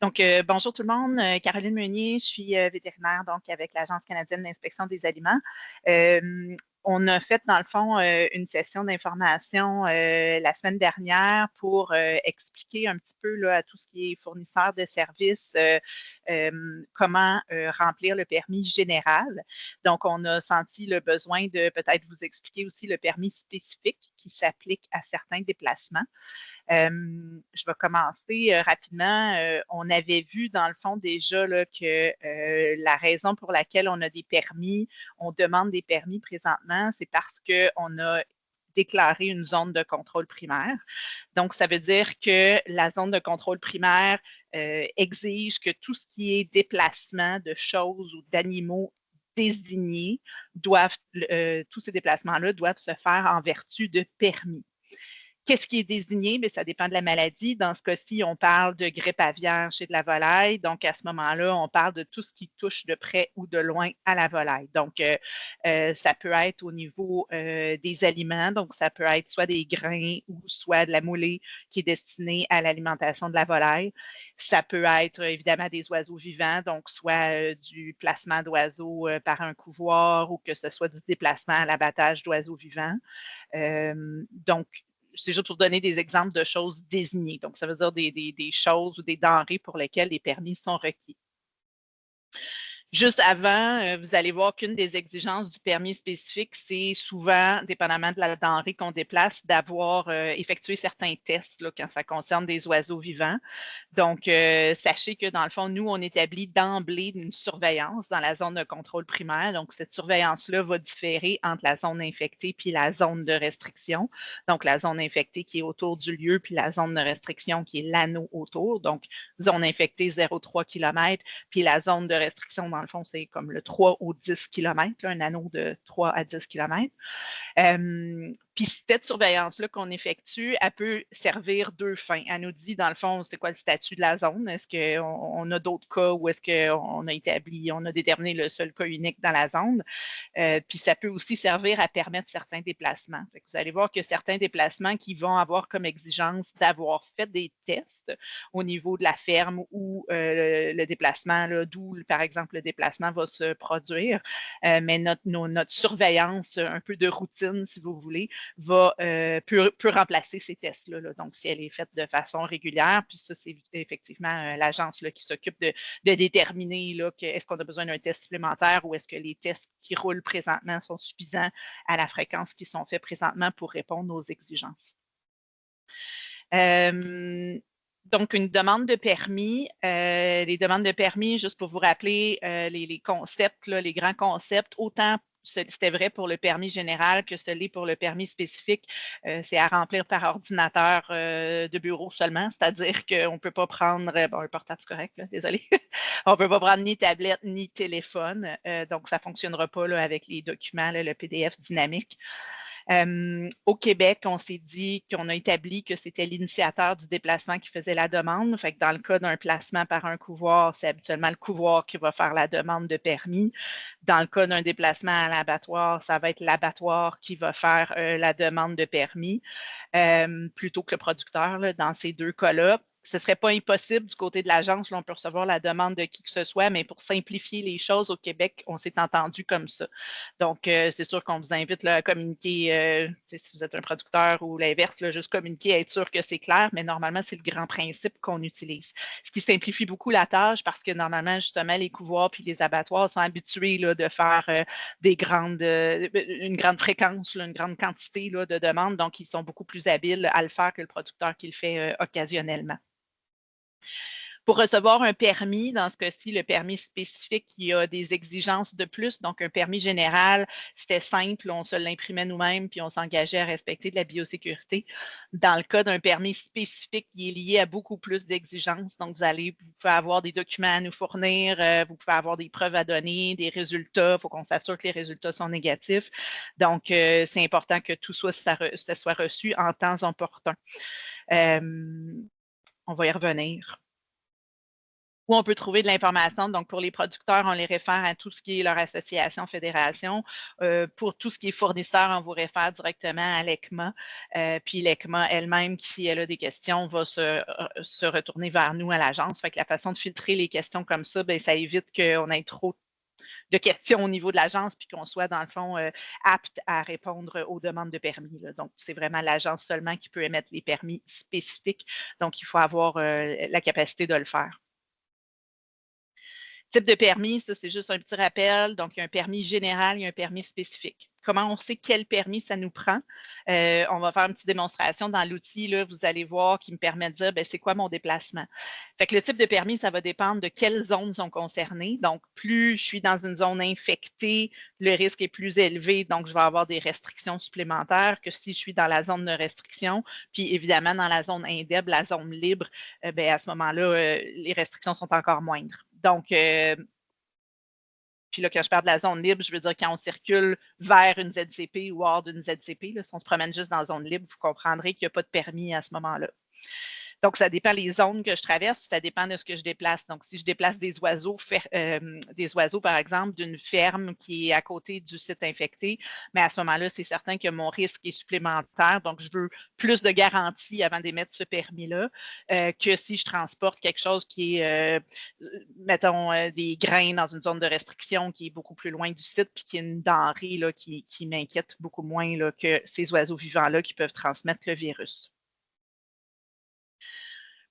Donc, bonjour tout le monde. Caroline Meunier, je suis vétérinaire donc avec l'Agence canadienne d'inspection des aliments. Euh, on a fait, dans le fond, une session d'information la semaine dernière pour expliquer un petit peu là, à tout ce qui est fournisseur de services comment remplir le permis général. Donc, on a senti le besoin de peut-être vous expliquer aussi le permis spécifique qui s'applique à certains déplacements. Je vais commencer rapidement. On avait vu dans le fond déjà là, que la raison pour laquelle on a des permis, on demande des permis présentement, c'est parce qu'on a déclaré une zone de contrôle primaire. Donc, ça veut dire que la zone de contrôle primaire exige que tout ce qui est déplacement de choses ou d'animaux désignés tous ces déplacements-là doivent se faire en vertu de permis. Qu'est-ce qui est désigné? Bien, ça dépend de la maladie. Dans ce cas-ci, on parle de grippe aviaire chez de la volaille. Donc, à ce moment-là, on parle de tout ce qui touche de près ou de loin à la volaille. Donc, ça peut être au niveau des aliments. Donc, ça peut être soit des grains ou soit de la moulée qui est destinée à l'alimentation de la volaille. Ça peut être évidemment des oiseaux vivants, donc soit du placement d'oiseaux par un couvoir ou que ce soit du déplacement à l'abattage d'oiseaux vivants. Donc, c'est juste pour donner des exemples de choses désignées. Donc, ça veut dire des choses ou des denrées pour lesquelles les permis sont requis. Juste avant, vous allez voir qu'une des exigences du permis spécifique, c'est souvent, dépendamment de la denrée qu'on déplace, d'avoir effectué certains tests là, quand ça concerne des oiseaux vivants. Donc, sachez que dans le fond, nous, on établit d'emblée une surveillance dans la zone de contrôle primaire. Donc, cette surveillance-là va différer entre la zone infectée puis la zone de restriction. Donc, la zone infectée qui est autour du lieu puis la zone de restriction qui est l'anneau autour. Donc, zone infectée 0,3 km, puis la zone de restriction, dans le fond, c'est comme le 3 ou 10 km, là, un anneau de 3 à 10 km. Puis cette surveillance-là qu'on effectue, elle peut servir deux fins. Elle nous dit, dans le fond, c'est quoi le statut de la zone? Est-ce qu'on a d'autres cas ou est-ce qu'on a établi, on a déterminé le seul cas unique dans la zone? Puis ça peut aussi servir à permettre certains déplacements. Fait que vous allez voir que certains déplacements qui vont avoir comme exigence d'avoir fait des tests au niveau de la ferme ou le déplacement, d'où, par exemple, le déplacement va se produire. Mais notre surveillance, un peu de routine, si vous voulez, peut remplacer ces tests-là. Là. Donc, si elle est faite de façon régulière, puis ça, c'est effectivement l'agence qui s'occupe de déterminer est-ce qu'on a besoin d'un test supplémentaire ou est-ce que les tests qui roulent présentement sont suffisants à la fréquence qui sont faits présentement pour répondre aux exigences. Donc, une demande de permis. Les demandes de permis, juste pour vous rappeler les concepts, là, les grands concepts, autant c'était vrai pour le permis général que ce l'est pour le permis spécifique. C'est à remplir par ordinateur de bureau seulement, c'est-à-dire qu'on ne peut pas prendre, bon, un portable, c'est correct, là, désolé, on ne peut pas prendre ni tablette ni téléphone, donc ça ne fonctionnera pas là, avec les documents, là, le PDF dynamique. Au Québec, on s'est dit qu'on a établi que c'était l'initiateur du déplacement qui faisait la demande. Fait que dans le cas d'un placement par un couvoir, c'est habituellement le couvoir qui va faire la demande de permis. Dans le cas d'un déplacement à l'abattoir, ça va être l'abattoir qui va faire la demande de permis plutôt que le producteur là, dans ces deux cas-là. Ce ne serait pas impossible du côté de l'agence, on peut recevoir la demande de qui que ce soit, mais pour simplifier les choses au Québec, on s'est entendu comme ça. Donc, c'est sûr qu'on vous invite là, à communiquer, si vous êtes un producteur ou l'inverse, juste communiquer, être sûr que c'est clair, mais normalement, c'est le grand principe qu'on utilise. Ce qui simplifie beaucoup la tâche parce que normalement, justement, les couvoirs puis les abattoirs sont habitués là, de faire une grande fréquence, là, une grande quantité là, de demandes, donc ils sont beaucoup plus habiles à le faire que le producteur qui le fait occasionnellement. Pour recevoir un permis, dans ce cas-ci, le permis spécifique, il y a des exigences de plus. Donc, un permis général, c'était simple, on se l'imprimait nous-mêmes, puis on s'engageait à respecter de la biosécurité. Dans le cas d'un permis spécifique, il est lié à beaucoup plus d'exigences. Donc, vous pouvez avoir des documents à nous fournir, vous pouvez avoir des preuves à donner, des résultats. Il faut qu'on s'assure que les résultats sont négatifs. Donc, c'est important que tout ça soit reçu en temps opportun. On va y revenir. où on peut trouver de l'information. Donc, pour les producteurs, on les réfère à tout ce qui est leur association, fédération. Pour tout ce qui est fournisseur, on vous réfère directement à l'ECMA. Puis l'ECMA elle-même, si elle a des questions, va se retourner vers nous à l'agence. Fait que la façon de filtrer les questions comme ça, bien, ça évite qu'on ait trop de questions au niveau de l'agence, puis qu'on soit, dans le fond, apte à répondre aux demandes de permis, là. Donc, c'est vraiment l'agence seulement qui peut émettre les permis spécifiques. Donc, il faut avoir la capacité de le faire. Type de permis, ça, c'est juste un petit rappel. Donc, il y a un permis général, il y a un permis spécifique. Comment on sait quel permis ça nous prend? On va faire une petite démonstration dans l'outil, là, vous allez voir, qui me permet de dire, ben, c'est quoi mon déplacement? Fait que le type de permis, ça va dépendre de quelles zones sont concernées. Donc, plus je suis dans une zone infectée, le risque est plus élevé, donc je vais avoir des restrictions supplémentaires que si je suis dans la zone de restriction. Puis, évidemment, dans la zone indemne, la zone libre, ben, à ce moment-là, les restrictions sont encore moindres. Donc, puis là, quand je parle de la zone libre, je veux dire quand on circule vers une ZCP ou hors d'une ZCP, là, si on se promène juste dans la zone libre, vous comprendrez qu'il n'y a pas de permis à ce moment-là. Donc, ça dépend des zones que je traverse, puis ça dépend de ce que je déplace. Donc, si je déplace des oiseaux, par exemple, d'une ferme qui est à côté du site infecté, mais à ce moment-là, c'est certain que mon risque est supplémentaire. Donc, je veux plus de garantie avant d'émettre ce permis-là que si je transporte quelque chose qui est, mettons, des grains dans une zone de restriction qui est beaucoup plus loin du site, puis qui est une denrée là, qui m'inquiète beaucoup moins là, que ces oiseaux vivants-là qui peuvent transmettre le virus.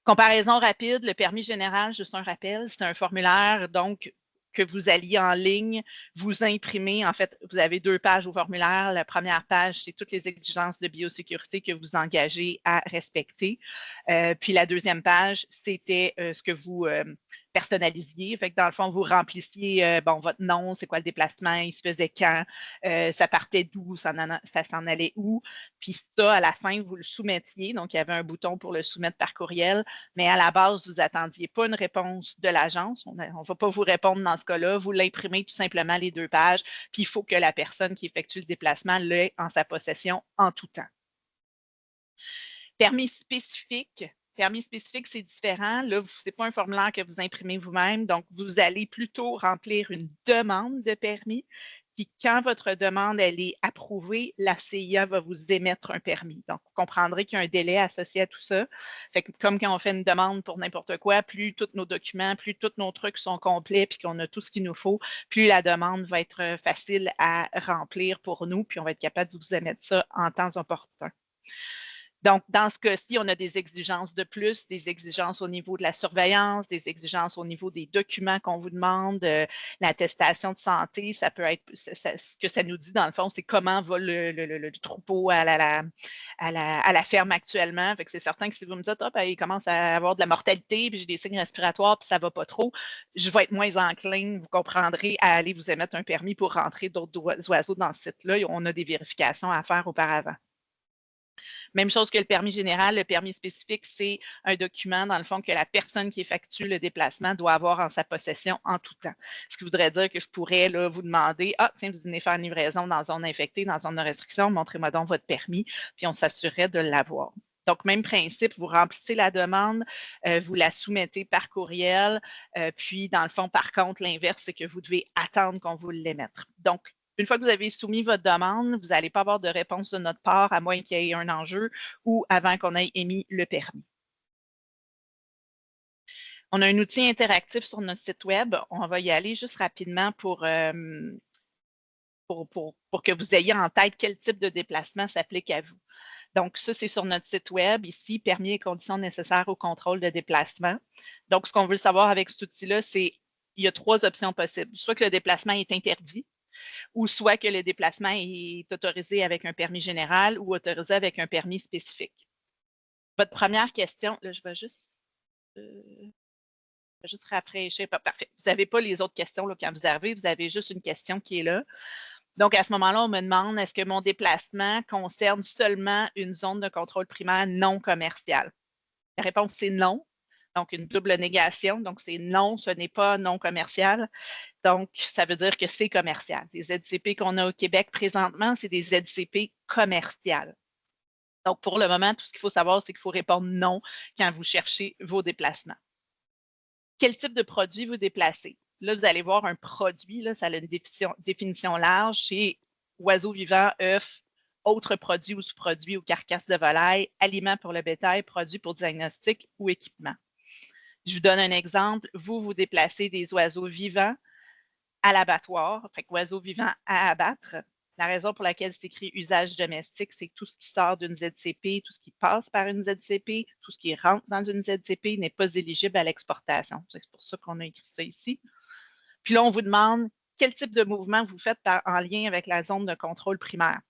Comparaison rapide, le permis général, juste un rappel, c'est un formulaire donc que vous alliez en ligne, vous imprimez. En fait, vous avez 2 pages au formulaire. La première page, c'est toutes les exigences de biosécurité que vous engagez à respecter. Puis la deuxième page, c'était ce que vous personnalisiez. Fait que dans le fond, vous remplissiez bon, votre nom, c'est quoi le déplacement, il se faisait quand, ça partait d'où, ça s'en allait où. Puis ça, à la fin, vous le soumettiez. Donc, il y avait un bouton pour le soumettre par courriel. Mais à la base, vous n'attendiez pas une réponse de l'agence. On ne va pas vous répondre dans ce cas-là. Vous l'imprimez tout simplement les 2 pages. Puis il faut que la personne qui effectue le déplacement l'ait en sa possession en tout temps. Permis spécifique. Permis spécifique, c'est différent. Là, ce n'est pas un formulaire que vous imprimez vous-même. Donc, vous allez plutôt remplir une demande de permis. Puis, quand votre demande elle est approuvée, la CIA va vous émettre un permis. Donc, vous comprendrez qu'il y a un délai associé à tout ça. Fait que, comme quand on fait une demande pour n'importe quoi, plus tous nos documents, plus tous nos trucs sont complets, puis qu'on a tout ce qu'il nous faut, plus la demande va être facile à remplir pour nous, puis on va être capable de vous émettre ça en temps opportun. Donc, dans ce cas-ci, on a des exigences de plus, des exigences au niveau de la surveillance, des exigences au niveau des documents qu'on vous demande, l'attestation de santé, ça peut être, ce que ça nous dit dans le fond, c'est comment va le troupeau à la ferme actuellement. Fait que c'est certain que si vous me dites, ah, ben, il commence à avoir de la mortalité, puis j'ai des signes respiratoires, puis ça ne va pas trop, je vais être moins enclin, vous comprendrez, à aller vous émettre un permis pour rentrer d'autres oiseaux dans ce site-là. On a des vérifications à faire auparavant. Même chose que le permis général, le permis spécifique, c'est un document, dans le fond, que la personne qui effectue le déplacement doit avoir en sa possession en tout temps. Ce qui voudrait dire que je pourrais là, vous demander, ah, tiens, vous venez faire une livraison dans zone infectée, dans zone de restriction, montrez-moi donc votre permis, puis on s'assurerait de l'avoir. Donc, même principe, vous remplissez la demande, vous la soumettez par courriel, puis dans le fond, par contre, l'inverse, c'est que vous devez attendre qu'on vous l'émette. Donc, une fois que vous avez soumis votre demande, vous n'allez pas avoir de réponse de notre part, à moins qu'il y ait un enjeu ou avant qu'on ait émis le permis. On a un outil interactif sur notre site web. On va y aller juste rapidement pour que vous ayez en tête quel type de déplacement s'applique à vous. Donc, ça, c'est sur notre site web, ici, permis et conditions nécessaires au contrôle de déplacement. Donc, ce qu'on veut savoir avec cet outil-là, c'est il y a 3 options possibles. Soit que le déplacement est interdit, ou soit que le déplacement est autorisé avec un permis général ou autorisé avec un permis spécifique. Votre première question, là, je vais juste rafraîchir. Parfait. Vous n'avez pas les autres questions là, quand vous arrivez, vous avez juste une question qui est là. Donc, à ce moment-là, on me demande, est-ce que mon déplacement concerne seulement une zone de contrôle primaire non commerciale? La réponse, c'est non. Donc, une double négation. Donc, c'est non, ce n'est pas non commercial. Donc, ça veut dire que c'est commercial. Les ZCP qu'on a au Québec présentement, c'est des ZCP commerciales. Donc, pour le moment, tout ce qu'il faut savoir, c'est qu'il faut répondre non quand vous cherchez vos déplacements. quel type de produit vous déplacez. Là, vous allez voir un produit, là, ça a une définition large, c'est oiseaux vivants, œufs, autres produits ou sous-produits ou carcasses de volaille, aliments pour le bétail, produits pour diagnostic ou équipement. Je vous donne un exemple. Vous déplacez des oiseaux vivants à l'abattoir, fait qu'oiseaux vivants à abattre. La raison pour laquelle c'est écrit usage domestique, c'est que tout ce qui sort d'une ZCP, tout ce qui passe par une ZCP, tout ce qui rentre dans une ZCP n'est pas éligible à l'exportation. C'est pour ça qu'on a écrit ça ici. Puis là, on vous demande quel type de mouvement vous faites en lien avec la zone de contrôle primaire.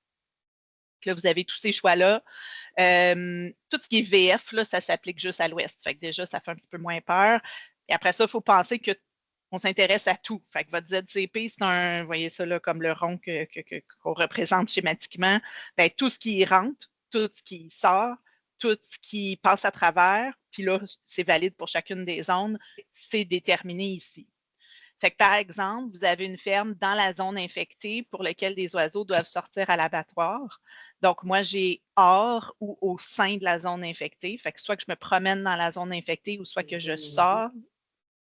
Là, vous avez tous ces choix-là. Tout ce qui est VF, là, ça s'applique juste à l'ouest. Fait que déjà, ça fait un petit peu moins peur. Et après ça, il faut penser qu'on s'intéresse à tout. Fait que votre ZCP, c'est un, vous voyez ça là, comme le rond qu'on représente schématiquement. Bien, tout ce qui rentre, tout ce qui sort, tout ce qui passe à travers, puis là, c'est valide pour chacune des zones, c'est déterminé ici. Fait que, par exemple, vous avez une ferme dans la zone infectée pour laquelle des oiseaux doivent sortir à l'abattoir. Donc, moi, j'ai hors ou au sein de la zone infectée. Fait que soit que je me promène dans la zone infectée ou soit que je sors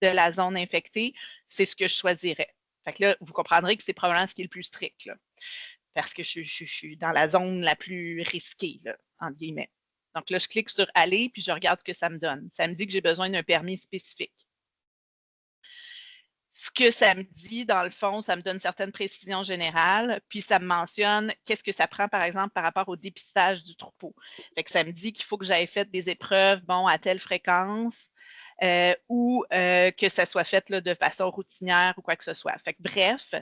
de la zone infectée, c'est ce que je choisirais. Fait que là, vous comprendrez que c'est probablement ce qui est le plus strict, là, parce que je suis dans la zone la plus risquée, là, entre guillemets. Donc là, je clique sur « Aller » puis je regarde ce que ça me donne. Ça me dit que j'ai besoin d'un permis spécifique. Ce que ça me dit, dans le fond, ça me donne certaines précisions générales, puis ça me mentionne qu'est-ce que ça prend, par exemple, par rapport au dépistage du troupeau. Fait que ça me dit qu'il faut que j'aille fait des épreuves, bon, à telle fréquence, ou que ça soit fait là, de façon routinière ou quoi que ce soit. Fait que bref,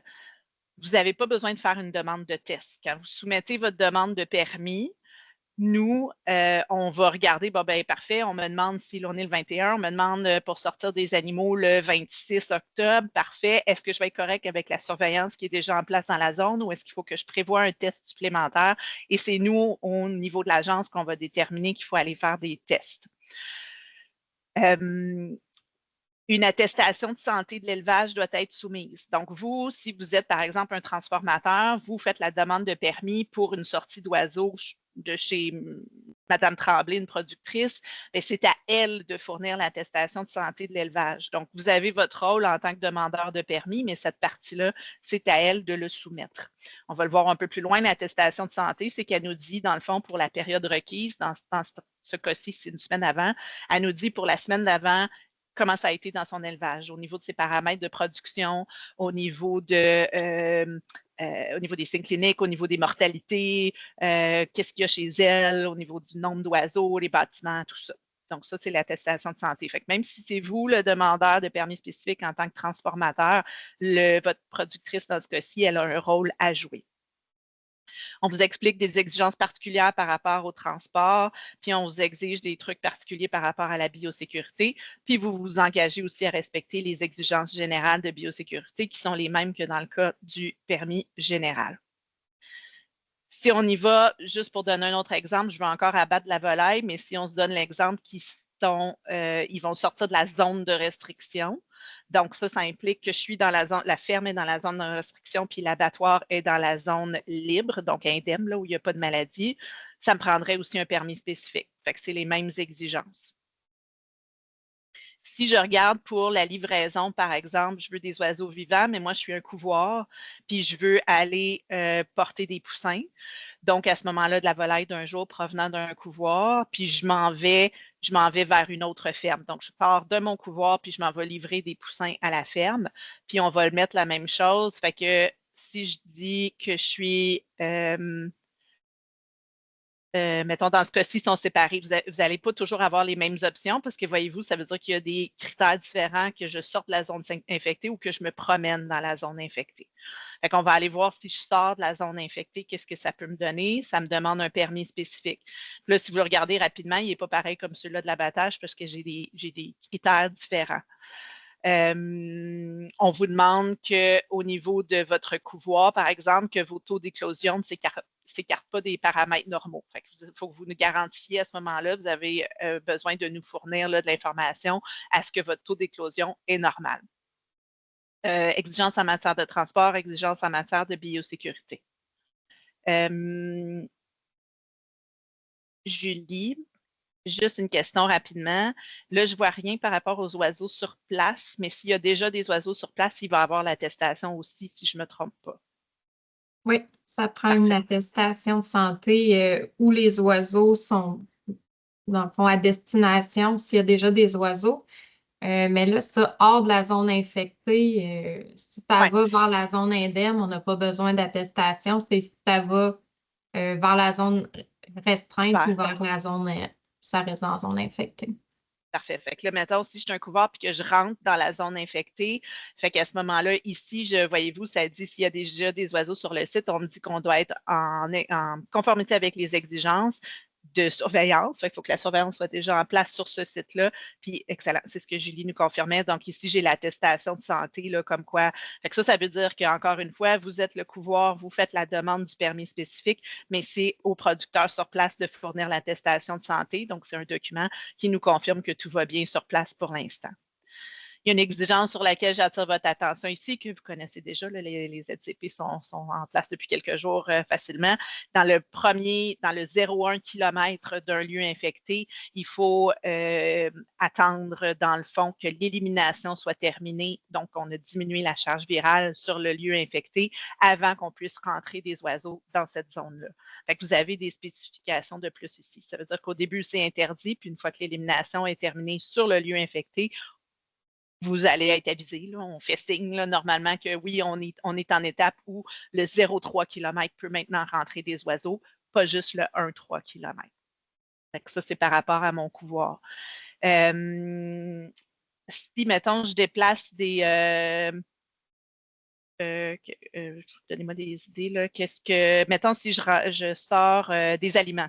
vous n'avez pas besoin de faire une demande de test. Quand vous soumettez votre demande de permis, nous, on va regarder, bon, ben parfait, on me demande si l'on est le 21, on me demande pour sortir des animaux le 26 octobre, parfait. Est-ce que je vais être correct avec la surveillance qui est déjà en place dans la zone ou est-ce qu'il faut que je prévoie un test supplémentaire? Et c'est nous, au niveau de l'agence, qu'on va déterminer qu'il faut aller faire des tests. Une attestation de santé de l'élevage doit être soumise. Donc, vous, si vous êtes, par exemple, un transformateur, vous faites la demande de permis pour une sortie d'oiseaux de chez Mme Tremblay, une productrice, mais c'est à elle de fournir l'attestation de santé de l'élevage. Donc, vous avez votre rôle en tant que demandeur de permis, mais cette partie-là, c'est à elle de le soumettre. On va le voir un peu plus loin, l'attestation de santé, c'est qu'elle nous dit, dans le fond, pour la période requise, dans ce cas-ci, c'est une semaine avant, elle nous dit pour la semaine d'avant, comment ça a été dans son élevage, au niveau de ses paramètres de production, au niveau des signes cliniques, au niveau des mortalités, qu'est-ce qu'il y a chez elle, au niveau du nombre d'oiseaux, les bâtiments, tout ça. Donc, ça, c'est l'attestation de santé. Fait que même si c'est vous, le demandeur de permis spécifique en tant que transformateur, votre productrice, dans ce cas-ci, elle a un rôle à jouer. On vous explique des exigences particulières par rapport au transport, puis on vous exige des trucs particuliers par rapport à la biosécurité, puis vous vous engagez aussi à respecter les exigences générales de biosécurité qui sont les mêmes que dans le cas du permis général. Si on y va, juste pour donner un autre exemple, je vais encore abattre la volaille, mais si on se donne l'exemple ils vont sortir de la zone de restriction. Donc, ça implique que je suis dans la zone, la ferme est dans la zone de restriction, puis l'abattoir est dans la zone libre, donc indemne, là où il n'y a pas de maladie. Ça me prendrait aussi un permis spécifique. Fait que c'est les mêmes exigences. Si je regarde pour la livraison, par exemple, je veux des oiseaux vivants, mais moi, je suis un couvoir, puis je veux aller porter des poussins. Donc, à ce moment-là, de la volaille d'un jour provenant d'un couvoir, puis je m'en vais vers une autre ferme. Donc, je pars de mon couvoir, puis je m'en vais livrer des poussins à la ferme, puis on va le mettre la même chose. Fait que si je dis que je suis mettons, dans ce cas-ci, ils sont séparés. Vous n'allez pas toujours avoir les mêmes options parce que, voyez-vous, ça veut dire qu'il y a des critères différents que je sorte de la zone infectée ou que je me promène dans la zone infectée. Fait qu'on va aller voir si je sors de la zone infectée, qu'est-ce que ça peut me donner. Ça me demande un permis spécifique. Puis là, si vous le regardez rapidement, il n'est pas pareil comme celui-là de l'abattage parce que j'ai des critères différents. On vous demande qu'au niveau de votre couvoir, par exemple, que vos taux d'éclosion ne s'écartent pas des paramètres normaux. Il faut que vous nous garantissiez à ce moment-là, vous avez besoin de nous fournir là, de l'information à ce que votre taux d'éclosion est normal. Exigence en matière de transport, exigence en matière de biosécurité. Julie, Juste une question rapidement. Là, je ne vois rien par rapport aux oiseaux sur place, mais s'il y a déjà des oiseaux sur place, il va y avoir l'attestation aussi, si je ne me trompe pas. Oui, ça prend une Parfait. attestation de santé où les oiseaux sont, dans le fond, à destination, s'il y a déjà des oiseaux. Mais là, ça, hors de la zone infectée, si ça Ouais, va vers la zone indemne, on n'a pas besoin d'attestation. C'est si ça va vers la zone restreinte ou super. vers la zone, ça reste en zone infectée. Parfait. Fait que là, mettons, si je suis un couvert puis que je rentre dans la zone infectée, fait qu'à ce moment-là, ici, voyez-vous, ça dit s'il y a déjà des oiseaux sur le site, on me dit qu'on doit être en conformité avec les exigences de surveillance. Fait qu'il faut que la surveillance soit déjà en place sur ce site-là. Puis, excellent, c'est ce que Julie nous confirmait. Donc, ici, j'ai l'attestation de santé, là, comme quoi. Fait que ça veut dire qu'encore une fois, vous êtes le couvoir, vous faites la demande du permis spécifique, mais c'est au producteur sur place de fournir l'attestation de santé. Donc, c'est un document qui nous confirme que tout va bien sur place pour l'instant. Il y a une exigence sur laquelle j'attire votre attention ici, que vous connaissez déjà, là, les ZCP sont en place depuis quelques jours facilement. Dans le 0,1 km d'un lieu infecté, il faut attendre, dans le fond, que l'élimination soit terminée. Donc, on a diminué la charge virale sur le lieu infecté avant qu'on puisse rentrer des oiseaux dans cette zone-là. Fait que vous avez des spécifications de plus ici. Ça veut dire qu'au début, c'est interdit, puis une fois que l'élimination est terminée sur le lieu infecté, vous allez être avisé. Là. On fait signe là, normalement que oui, on est en étape où le 0,3 km peut maintenant rentrer des oiseaux, pas juste le 1,3 km. Ça, c'est par rapport à mon couvoir. Si, mettons, je déplace des... donnez-moi des idées. Là. Mettons, si je sors des aliments,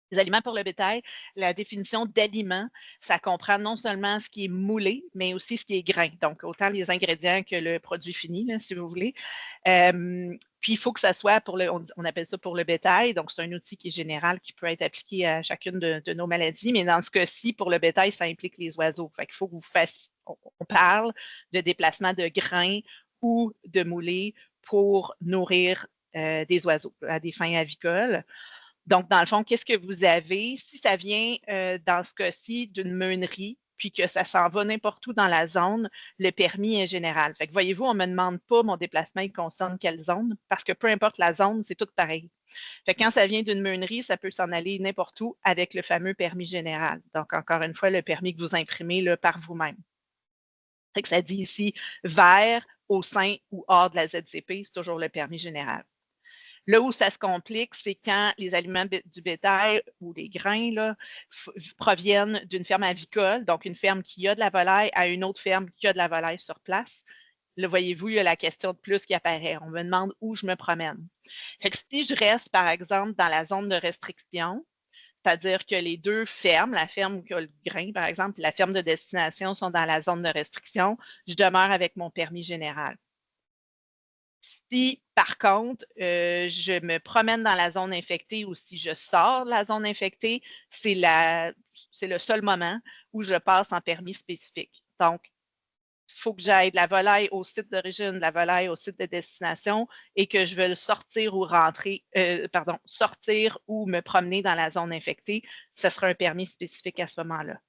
les aliments pour le bétail, la définition d'aliment, ça comprend non seulement ce qui est moulé, mais aussi ce qui est grain. Donc, autant les ingrédients que le produit fini, là, si vous voulez. Puis, il faut que ça soit on appelle ça pour le bétail. Donc, c'est un outil qui est général, qui peut être appliqué à chacune de nos maladies. Mais dans ce cas-ci, pour le bétail, ça implique les oiseaux. Fait qu'il faut que vous fassiez, on parle de déplacement de grains ou de moulés pour nourrir des oiseaux à des fins avicoles. Donc, dans le fond, qu'est-ce que vous avez? Si ça vient, dans ce cas-ci, d'une meunerie, puis que ça s'en va n'importe où dans la zone, le permis est général. Fait que voyez-vous, on ne me demande pas mon déplacement, il concerne quelle zone, parce que peu importe la zone, c'est tout pareil. Fait que quand ça vient d'une meunerie, ça peut s'en aller n'importe où avec le fameux permis général. Donc, encore une fois, le permis que vous imprimez là, par vous-même. Fait que ça dit ici vert, au sein ou hors de la ZCP, c'est toujours le permis général. Là où ça se complique, c'est quand les aliments du bétail ou les grains là, proviennent d'une ferme avicole, donc une ferme qui a de la volaille à une autre ferme qui a de la volaille sur place. Là, voyez-vous, il y a la question de plus qui apparaît. On me demande où je me promène. Fait que si je reste, par exemple, dans la zone de restriction, c'est-à-dire que les deux fermes, la ferme qui a le grain, par exemple, et la ferme de destination sont dans la zone de restriction, je demeure avec mon permis général. Si, par contre, je me promène dans la zone infectée ou si je sors de la zone infectée, c'est le seul moment où je passe en permis spécifique. Donc, il faut que j'aille de la volaille au site d'origine, de la volaille au site de destination et que je veuille sortir ou sortir ou me promener dans la zone infectée. Ce sera un permis spécifique à ce moment-là.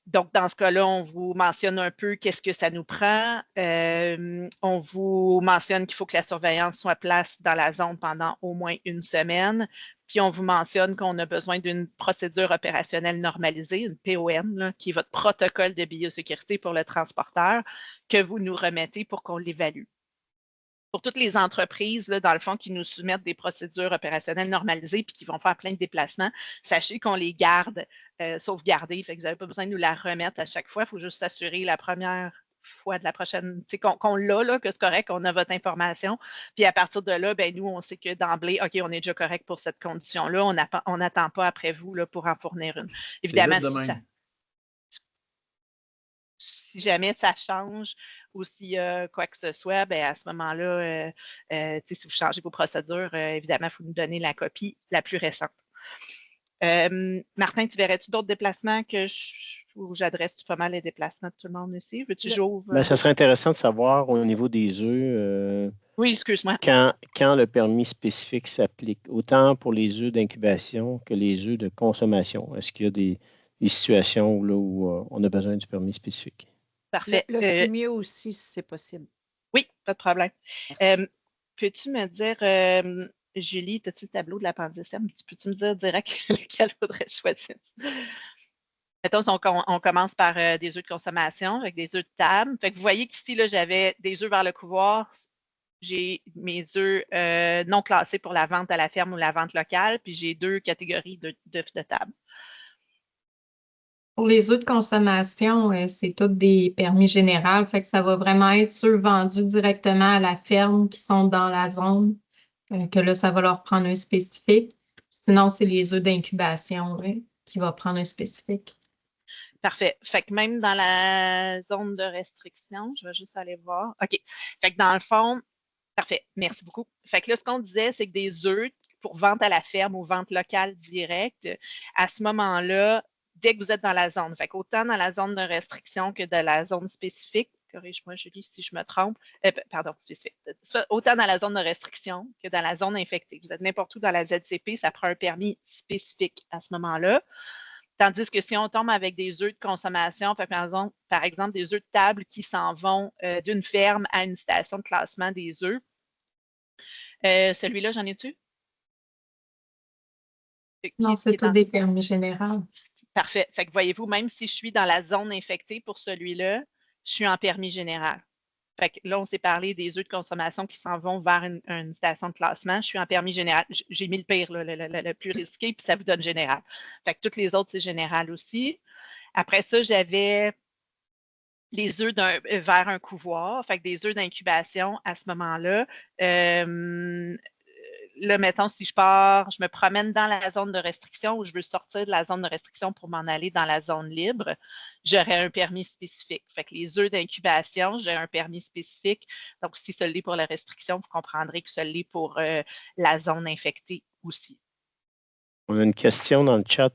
Donc, dans ce cas-là, on vous mentionne un peu qu'est-ce que ça nous prend. On vous mentionne qu'il faut que la surveillance soit place dans la zone pendant au moins une semaine. Puis, on vous mentionne qu'on a besoin d'une procédure opérationnelle normalisée, une PON, là, qui est votre protocole de biosécurité pour le transporteur, que vous nous remettez pour qu'on l'évalue. Pour toutes les entreprises, là, dans le fond, qui nous soumettent des procédures opérationnelles normalisées puis qui vont faire plein de déplacements, sachez qu'on les garde sauvegardées. Fait que vous n'avez pas besoin de nous la remettre à chaque fois. Il faut juste s'assurer la première fois de la prochaine, qu'on l'a, là, que c'est correct, qu'on a votre information. Puis à partir de là, ben, nous, on sait que d'emblée, OK, on est déjà correct pour cette condition-là. On n'attend pas après vous là, pour en fournir une. Évidemment, si jamais ça change ou s'il y a quoi que ce soit, ben à ce moment-là, si vous changez vos procédures, évidemment, il faut nous donner la copie la plus récente. Martin, tu verrais-tu d'autres déplacements où j'adresse pas mal les déplacements de tout le monde ici? Veux-tu que j'ouvre? Ça serait intéressant de savoir au niveau des œufs, Oui, excuse-moi. Quand le permis spécifique s'applique, autant pour les œufs d'incubation que les œufs de consommation, est-ce qu'il y a des situations où on a besoin du permis spécifique? Parfait. Le fumier aussi, si c'est possible. Oui, pas de problème. Merci. Peux-tu me dire, Julie, as-tu le tableau de l'appendicite? Peux-tu me dire direct lequel faudrait choisir? Mettons, on commence par des œufs de consommation avec des œufs de table. Fait que vous voyez qu'ici, là, j'avais des œufs vers le couloir. J'ai mes œufs non classés pour la vente à la ferme ou la vente locale, puis j'ai 2 catégories d'œufs de table. Pour les œufs de consommation, c'est tous des permis généraux, fait que ça va vraiment être ceux vendus directement à la ferme qui sont dans la zone, que là, ça va leur prendre un spécifique. Sinon, c'est les œufs d'incubation qui va prendre un spécifique. Parfait. Fait que même dans la zone de restriction, je vais juste aller voir. OK. Fait que dans le fond, parfait. Merci beaucoup. Fait que là, ce qu'on disait, c'est que des œufs pour vente à la ferme ou vente locale directe, à ce moment-là, dès que vous êtes dans la zone, fait qu'autant dans la zone de restriction que dans la zone spécifique, corrige-moi, Julie, si je me trompe, pardon, spécifique, autant dans la zone de restriction que dans la zone infectée. Vous êtes n'importe où dans la ZCP, ça prend un permis spécifique à ce moment-là. Tandis que si on tombe avec des œufs de consommation, par exemple, des œufs de table qui s'en vont d'une ferme à une station de classement des œufs, celui-là, j'en ai-tu? Non, c'est tous des permis généraux. Parfait. Fait que voyez-vous, même si je suis dans la zone infectée pour celui-là, je suis en permis général. Fait que là, on s'est parlé des œufs de consommation qui s'en vont vers une station de classement. Je suis en permis général. J'ai mis le pire, là, le plus risqué, puis ça vous donne général. Fait que toutes les autres, c'est général aussi. Après ça, j'avais les œufs vers un couvoir, fait que des œufs d'incubation à ce moment-là. Là, mettons, si je pars, je me promène dans la zone de restriction ou je veux sortir de la zone de restriction pour m'en aller dans la zone libre, j'aurais un permis spécifique. Fait que les œufs d'incubation, j'ai un permis spécifique. Donc, si ça l'est pour la restriction, vous comprendrez que ça l'est pour la zone infectée aussi. On a une question dans le chat,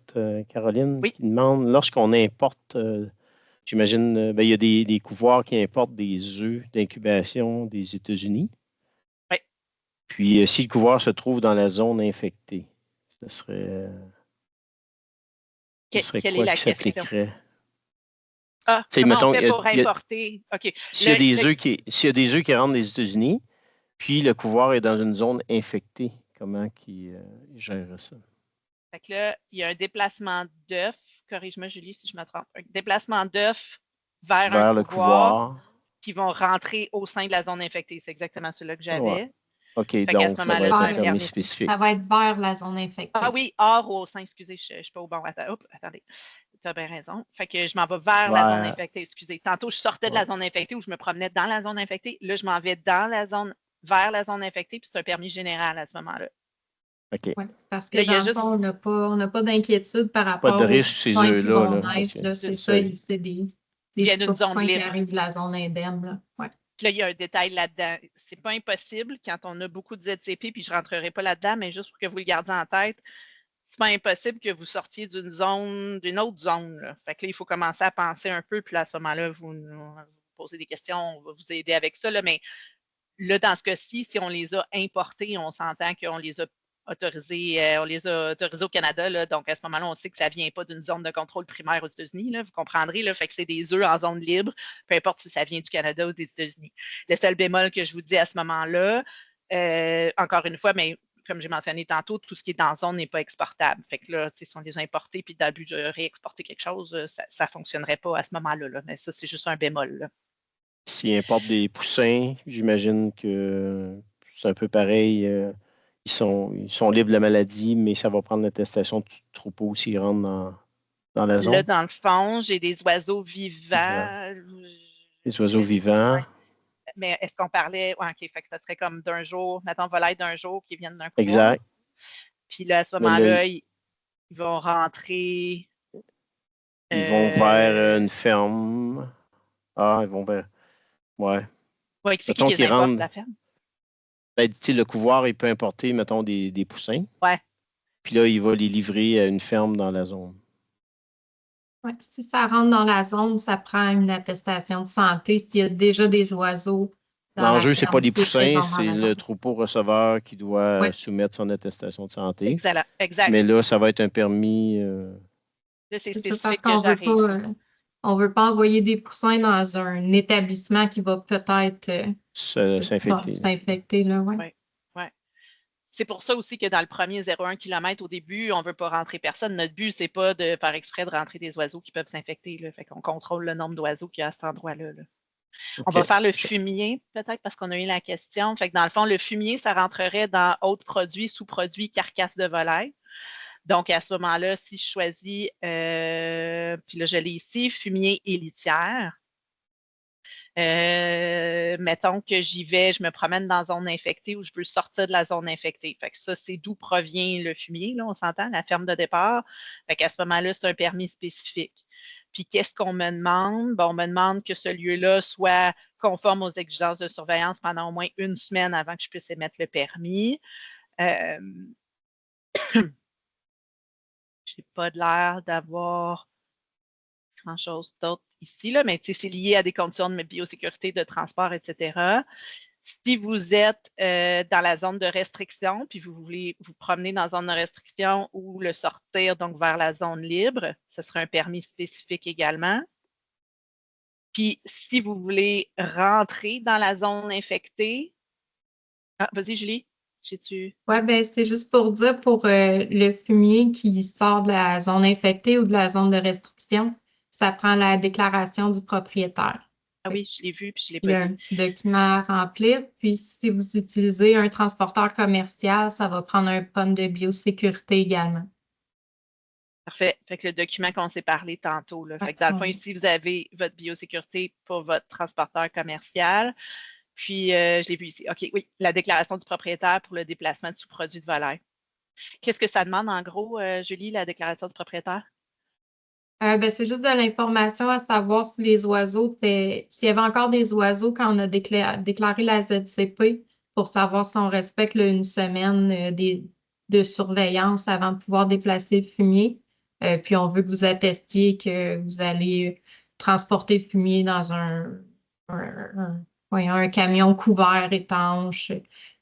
Caroline, qui demande, lorsqu'on importe, j'imagine, il y a des couvoirs qui importent des œufs d'incubation des États-Unis. Oui. Puis, si le couvoir se trouve dans la zone infectée, ce serait, Quelle quoi est la qui question? s'appliquerait? Ah, comment on fait pour importer? OK. S'il y a des œufs qui rentrent des États-Unis, puis le couvoir est dans une zone infectée, comment ils gèrent ça? Fait que là, il y a un déplacement d'œufs, corrige-moi Julie si je me trompe, un déplacement d'œufs vers un le couvoir qui vont rentrer au sein de la zone infectée. C'est exactement celui-là que j'avais. Ouais. OK, fait donc ça va être un permis spécifique. Ça va être vers la zone infectée. Ah oui, hors ou au sein, excusez, je ne suis pas au bon. Attendez, tu as bien raison. Fait que je m'en vais vers la zone infectée, excusez. Tantôt, je sortais de la zone infectée ou je me promenais dans la zone infectée. Là, je m'en vais vers la zone infectée, puis c'est un permis général à ce moment-là. OK. Oui, parce que là, dans le fond, on n'a pas d'inquiétude par rapport pas de risque, ces œufs-là. C'est ça, c'est des poussins qui arrivent de la zone indemne. Là. Ouais. Puis là, il y a un détail là-dedans. C'est pas impossible quand on a beaucoup de ZCP, puis je ne rentrerai pas là-dedans, mais juste pour que vous le gardiez en tête, c'est pas impossible que vous sortiez d'une autre zone. Là. Fait que là, il faut commencer à penser un peu, puis là, à ce moment-là, vous posez des questions, on va vous aider avec ça. Là, mais là, dans ce cas-ci, si on les a importés, on s'entend qu'on les a autorisés au Canada. Là, donc, à ce moment-là, on sait que ça ne vient pas d'une zone de contrôle primaire aux États-Unis. Là, vous comprendrez. Là, fait que c'est des œufs en zone libre, peu importe si ça vient du Canada ou des États-Unis. Le seul bémol que je vous dis à ce moment-là, encore une fois, mais comme j'ai mentionné tantôt, tout ce qui est dans zone n'est pas exportable. Fait que là, si on les a importés puis dans le but de réexporter quelque chose, ça ne fonctionnerait pas à ce moment-là. Là. Mais ça, c'est juste un bémol. Là. S'ils importent des poussins, j'imagine que c'est un peu pareil. Ils sont libres de la maladie, mais ça va prendre l'attestation du troupeau s'ils rentrent dans la zone. Là, dans le fond, j'ai des oiseaux vivants. Des oiseaux vivants. Mais est-ce qu'on parlait. Ouais, OK, fait que ça serait comme d'un jour, mettons, volaille d'un jour qui viennent d'un couloir. Exact. Puis là, à ce moment-là, ils vont rentrer. Ils vont vers une ferme. Ah, ils vont vers. Ouais. Oui, c'est qui les importe, la ferme? Ben, le couvoir, il peut importer, mettons, des poussins. Ouais. Puis là, il va les livrer à une ferme dans la zone. Oui, si ça rentre dans la zone, ça prend une attestation de santé. S'il y a déjà des oiseaux dans la L'enjeu, c'est pas ferme les qui est poussins, présentement c'est à la le zone. troupeau receveur qui doit Ouais. soumettre son attestation de santé. Excellent. Exact. Mais là, ça va être un permis. Là, c'est C'est ça, parce spécifique que j'arrive. on veut pas envoyer des poussins dans un établissement qui va peut-être s'infecter. s'infecter, là, ouais. Ouais. C'est pour ça aussi que dans le premier 0,1 km au début, on ne veut pas rentrer personne. Notre but, c'est pas de faire exprès de rentrer des oiseaux qui peuvent s'infecter. Là. Fait qu'on contrôle le nombre d'oiseaux qu'il y a à cet endroit-là. Là. OK. On va faire le fumier, peut-être parce qu'on a eu la question. Fait que dans le fond, le fumier, ça rentrerait dans autres produits, sous-produits, carcasse de volaille. Donc, à ce moment-là, si je choisis, puis là, je l'ai ici, fumier et litière. Mettons que j'y vais, je me promène dans la zone infectée ou je veux sortir de la zone infectée. Fait que ça, c'est d'où provient le fumier, là, on s'entend, la ferme de départ. Fait qu'à ce moment-là, c'est un permis spécifique. Puis, qu'est-ce qu'on me demande? Bon, on me demande que ce lieu-là soit conforme aux exigences de surveillance pendant au moins 1 semaine avant que je puisse émettre le permis. Je n'ai pas de l'air d'avoir grand-chose d'autre ici, là, mais c'est lié à des conditions de biosécurité, de transport, etc. Si vous êtes dans la zone de restriction, puis vous voulez vous promener dans la zone de restriction ou le sortir donc vers la zone libre, ce serait un permis spécifique également. Puis si vous voulez rentrer dans la zone infectée, vas-y Julie, j'ai-tu... Oui, ben c'est juste pour dire pour le fumier qui sort de la zone infectée ou de la zone de restriction, ça prend la déclaration du propriétaire. Ah oui, je l'ai vu puis je ne l'ai Il y pas a un dit. petit document à remplir. Puis si vous utilisez un transporteur commercial, ça va prendre un PON de biosécurité également. Parfait. Fait que le document qu'on s'est parlé tantôt. Là. Fait que dans le fond, ici, vous avez votre biosécurité pour votre transporteur commercial. Puis, je l'ai vu ici. OK, oui, la déclaration du propriétaire pour le déplacement de sous-produits de volaille. Qu'est-ce que ça demande en gros, Julie, la déclaration du propriétaire? Ben, c'est juste de l'information à savoir si les oiseaux, s'il y avait encore des oiseaux quand on a déclaré la ZCP pour savoir si on respecte là, 1 semaine de surveillance avant de pouvoir déplacer le fumier. Puis on veut que vous attestiez que vous allez transporter le fumier dans un camion couvert étanche.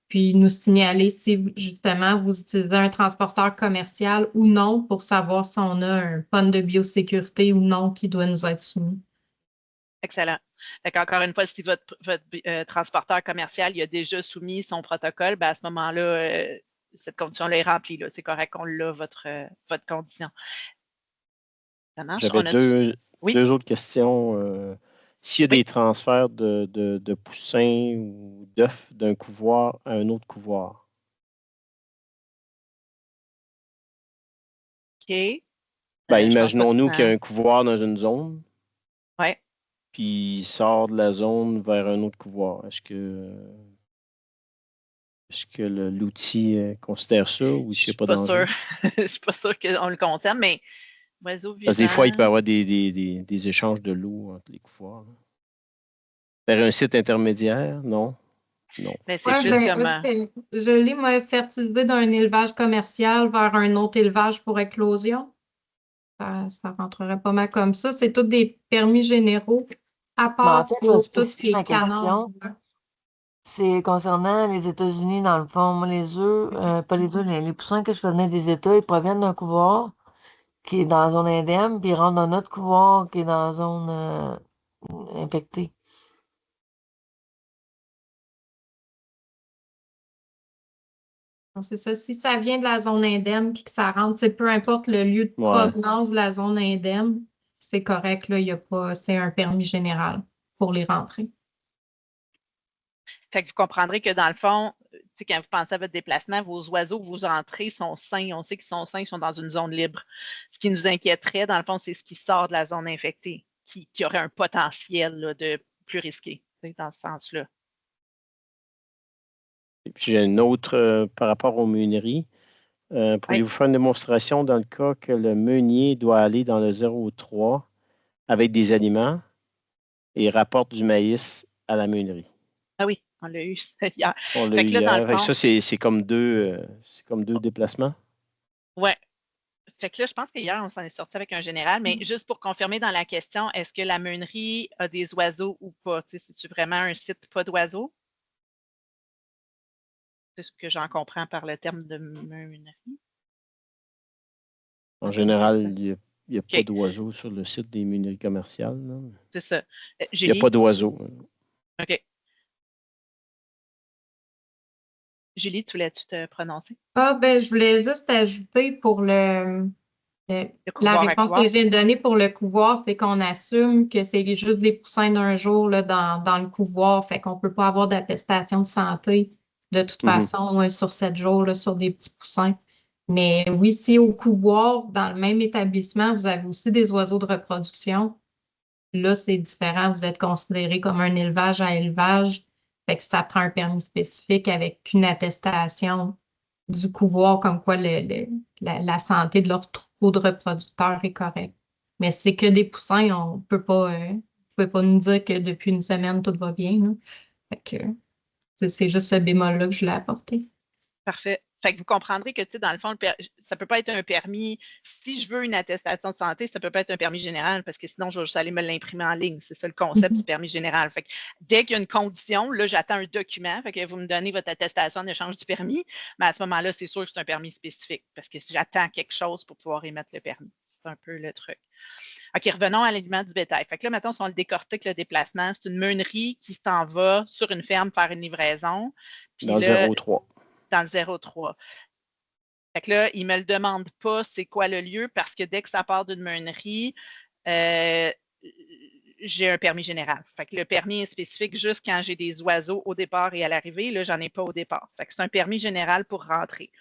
Puis nous signaler si justement vous utilisez un transporteur commercial ou non pour savoir si on a un PON de biosécurité ou non qui doit nous être soumis. Excellent. Fait qu'encore une fois, si votre transporteur commercial il a déjà soumis son protocole, ben à ce moment-là, cette condition-là est remplie. Là. C'est correct qu'on l'a, votre condition. Ça marche? J'avais deux Oui. autres questions. S'il y a des transferts de poussins ou d'œufs d'un couvoir à un autre couvoir. OK. Ben, Je pense pas que imaginons-nous qu'il y a ça... un couvoir dans une zone, Oui. puis il sort de la zone vers un autre couvoir. Est-ce que l'outil considère ça ou s'il n'y a pas d'enjeu? Je suis pas sûre qu'on le concerne, mais oiseaux vivants... Parce que des fois, il peut y avoir des échanges de l'eau entre les couvoirs. Là. Vers un site intermédiaire, non? Non. Ben, c'est plus comme... Je l'ai, moi, fertilisé d'un élevage commercial vers un autre élevage pour éclosion. Ça rentrerait pas mal comme ça. C'est tous des permis généraux, à part pour tout ce qui est canard. C'est concernant les États-Unis, dans le fond. Moi, les œufs, pas les œufs, les poussins que je venais des États, ils proviennent d'un couvoir qui est dans la zone indemne, puis ils rentrent dans notre couvoir qui est dans la zone infectée. C'est ça. Si ça vient de la zone indemne puis que ça rentre, peu importe le lieu de provenance de la zone indemne, c'est correct, là, il y a pas, c'est un permis général pour les rentrer. Fait que vous comprendrez que dans le fond, quand vous pensez à votre déplacement, vos oiseaux, vos entrées sont sains. On sait qu'ils sont sains, ils sont dans une zone libre. Ce qui nous inquiéterait, dans le fond, c'est ce qui sort de la zone infectée, qui aurait un potentiel là, de plus risqué, dans ce sens-là. Et puis j'ai une autre par rapport aux meuneries. Pourriez-vous faire une démonstration dans le cas que le meunier doit aller dans le 0,3 avec des aliments et rapporte du maïs à la meunerie? Ah oui, on l'a eu hier. On l'a eu hier. Fait que ça, c'est comme deux déplacements? Oui. Fait que là, je pense qu'hier, on s'en est sorti avec un général, mais juste pour confirmer dans la question, est-ce que la meunerie a des oiseaux ou pas? C'est-tu vraiment un site pas d'oiseaux? C'est ce que j'en comprends par le terme de meunerie. En Ok, général, ça. il n'y a pas OK, d'oiseaux sur le site des meuneries commerciales, là. c'est ça. Il n'y a Julie, pas d'oiseaux. OK. Julie, tu voulais-tu te prononcer? Ah, ben, je voulais juste ajouter pour Le la couvoir à réponse couvoir? que j'ai donnée pour le couvoir, c'est qu'on assume que c'est juste des poussins d'un jour là, dans le couvoir, fait qu'on ne peut pas avoir d'attestation de santé de toute Mhm. façon sur 7 jours là, sur des petits poussins. Mais oui, si au couvoir, dans le même établissement, vous avez aussi des oiseaux de reproduction, là, c'est différent. Vous êtes considéré comme un élevage à élevage, fait que ça prend un permis spécifique avec une attestation du couvoir comme quoi la santé de leur troupeau de reproducteurs est correcte. Mais si c'est que des poussins, on peut pas, vous pouvez pas nous dire que depuis une semaine, tout va bien, là. Fait que c'est juste ce bémol-là que je l'ai apporté. Parfait. Fait que vous comprendrez que, tu sais, dans le fond, ça peut pas être un permis. Si je veux une attestation de santé, ça peut pas être un permis général parce que sinon, je vais juste aller me l'imprimer en ligne. C'est ça le concept du permis général. Fait que dès qu'il y a une condition, là, j'attends un document. Fait que vous me donnez votre attestation d'échange du permis. Mais à ce moment-là, c'est sûr que c'est un permis spécifique parce que j'attends quelque chose pour pouvoir émettre le permis. C'est un peu le truc. OK, revenons à l'aliment du bétail. Fait que là, mettons, si on le décortique, le déplacement, c'est une meunerie qui s'en va sur une ferme faire une livraison. Puis Dans là, 0,3. dans le 03. Fait que là, il ne me le demande pas c'est quoi le lieu parce que dès que ça part d'une meunerie, j'ai un permis général. Fait que le permis est spécifique juste quand j'ai des oiseaux au départ et à l'arrivée. Là, j'en ai pas au départ. Fait que c'est un permis général pour rentrer.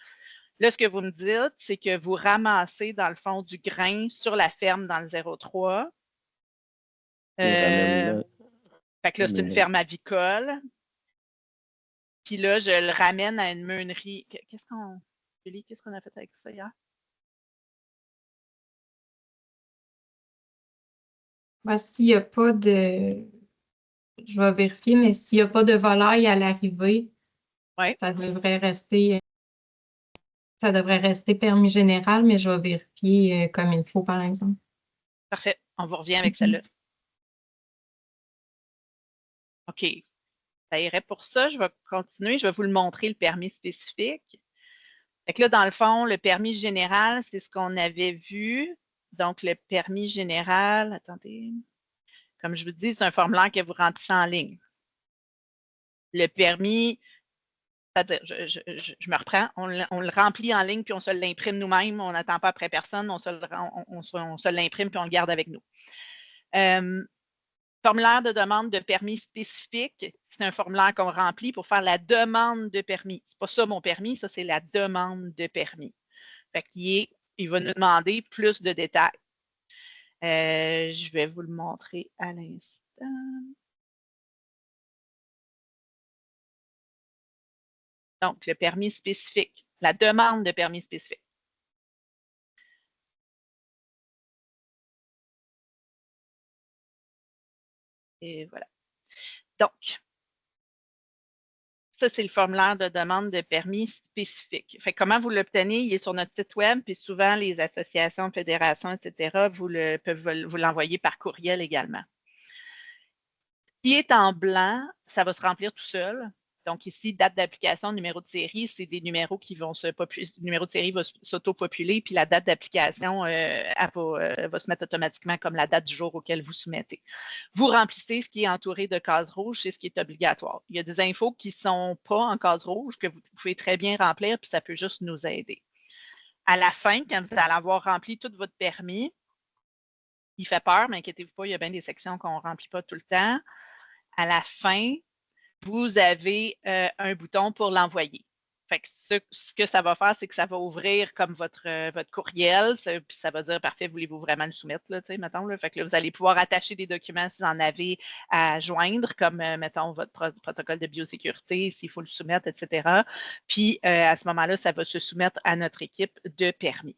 Là, ce que vous me dites, c'est que vous ramassez, dans le fond, du grain sur la ferme dans le 03. Je le ramène là. Fait que là, c'est une ferme avicole. Puis là, je le ramène à une meunerie. Qu'est-ce qu'on a fait avec ça hier? Moi, s'il n'y a pas de... Je vais vérifier, mais s'il n'y a pas de volaille à l'arrivée, Ouais. ça devrait rester permis général, mais je vais vérifier comme il faut, par exemple. Parfait. On vous revient avec celle-là. OK. Ça irait pour ça. Je vais continuer. Je vais vous le montrer, le permis spécifique. Fait que là, dans le fond, le permis général, c'est ce qu'on avait vu. Donc, le permis général, attendez, comme je vous dis, c'est un formulaire que vous remplissez en ligne. Le permis, c'est-à-dire, je me reprends, on le remplit en ligne, puis on se l'imprime nous-mêmes, on n'attend pas après personne, on se l'imprime, puis on le garde avec nous. Formulaire de demande de permis spécifique, c'est un formulaire qu'on remplit pour faire la demande de permis. C'est pas ça mon permis, ça c'est la demande de permis. Fait qu'il va nous demander plus de détails. Je vais vous le montrer à l'instant. Donc, le permis spécifique, la demande de permis spécifique. Et voilà. Donc, ça, c'est le formulaire de demande de permis spécifique. Fait que comment vous l'obtenez? Il est sur notre site web, puis souvent, les associations, fédérations, etc., peuvent vous l'envoyer par courriel également. Ce qui est en blanc, ça va se remplir tout seul. Donc ici, date d'application, numéro de série, c'est des numéros qui vont le numéro de série va s'auto-populer, puis la date d'application va se mettre automatiquement comme la date du jour auquel vous soumettez. Vous remplissez ce qui est entouré de cases rouges, c'est ce qui est obligatoire. Il y a des infos qui ne sont pas en cases rouges que vous pouvez très bien remplir, puis ça peut juste nous aider. À la fin, quand vous allez avoir rempli tout votre permis, il fait peur, mais inquiétez-vous pas, il y a bien des sections qu'on ne remplit pas tout le temps. À la fin, vous avez un bouton pour l'envoyer. Fait que ce que ça va faire, c'est que ça va ouvrir comme votre courriel, puis ça va dire, parfait, voulez-vous vraiment le soumettre, là, mettons, là. Fait que là, vous allez pouvoir attacher des documents si vous en avez à joindre, comme, mettons, votre protocole de biosécurité, s'il faut le soumettre, etc. Puis, à ce moment-là, ça va se soumettre à notre équipe de permis.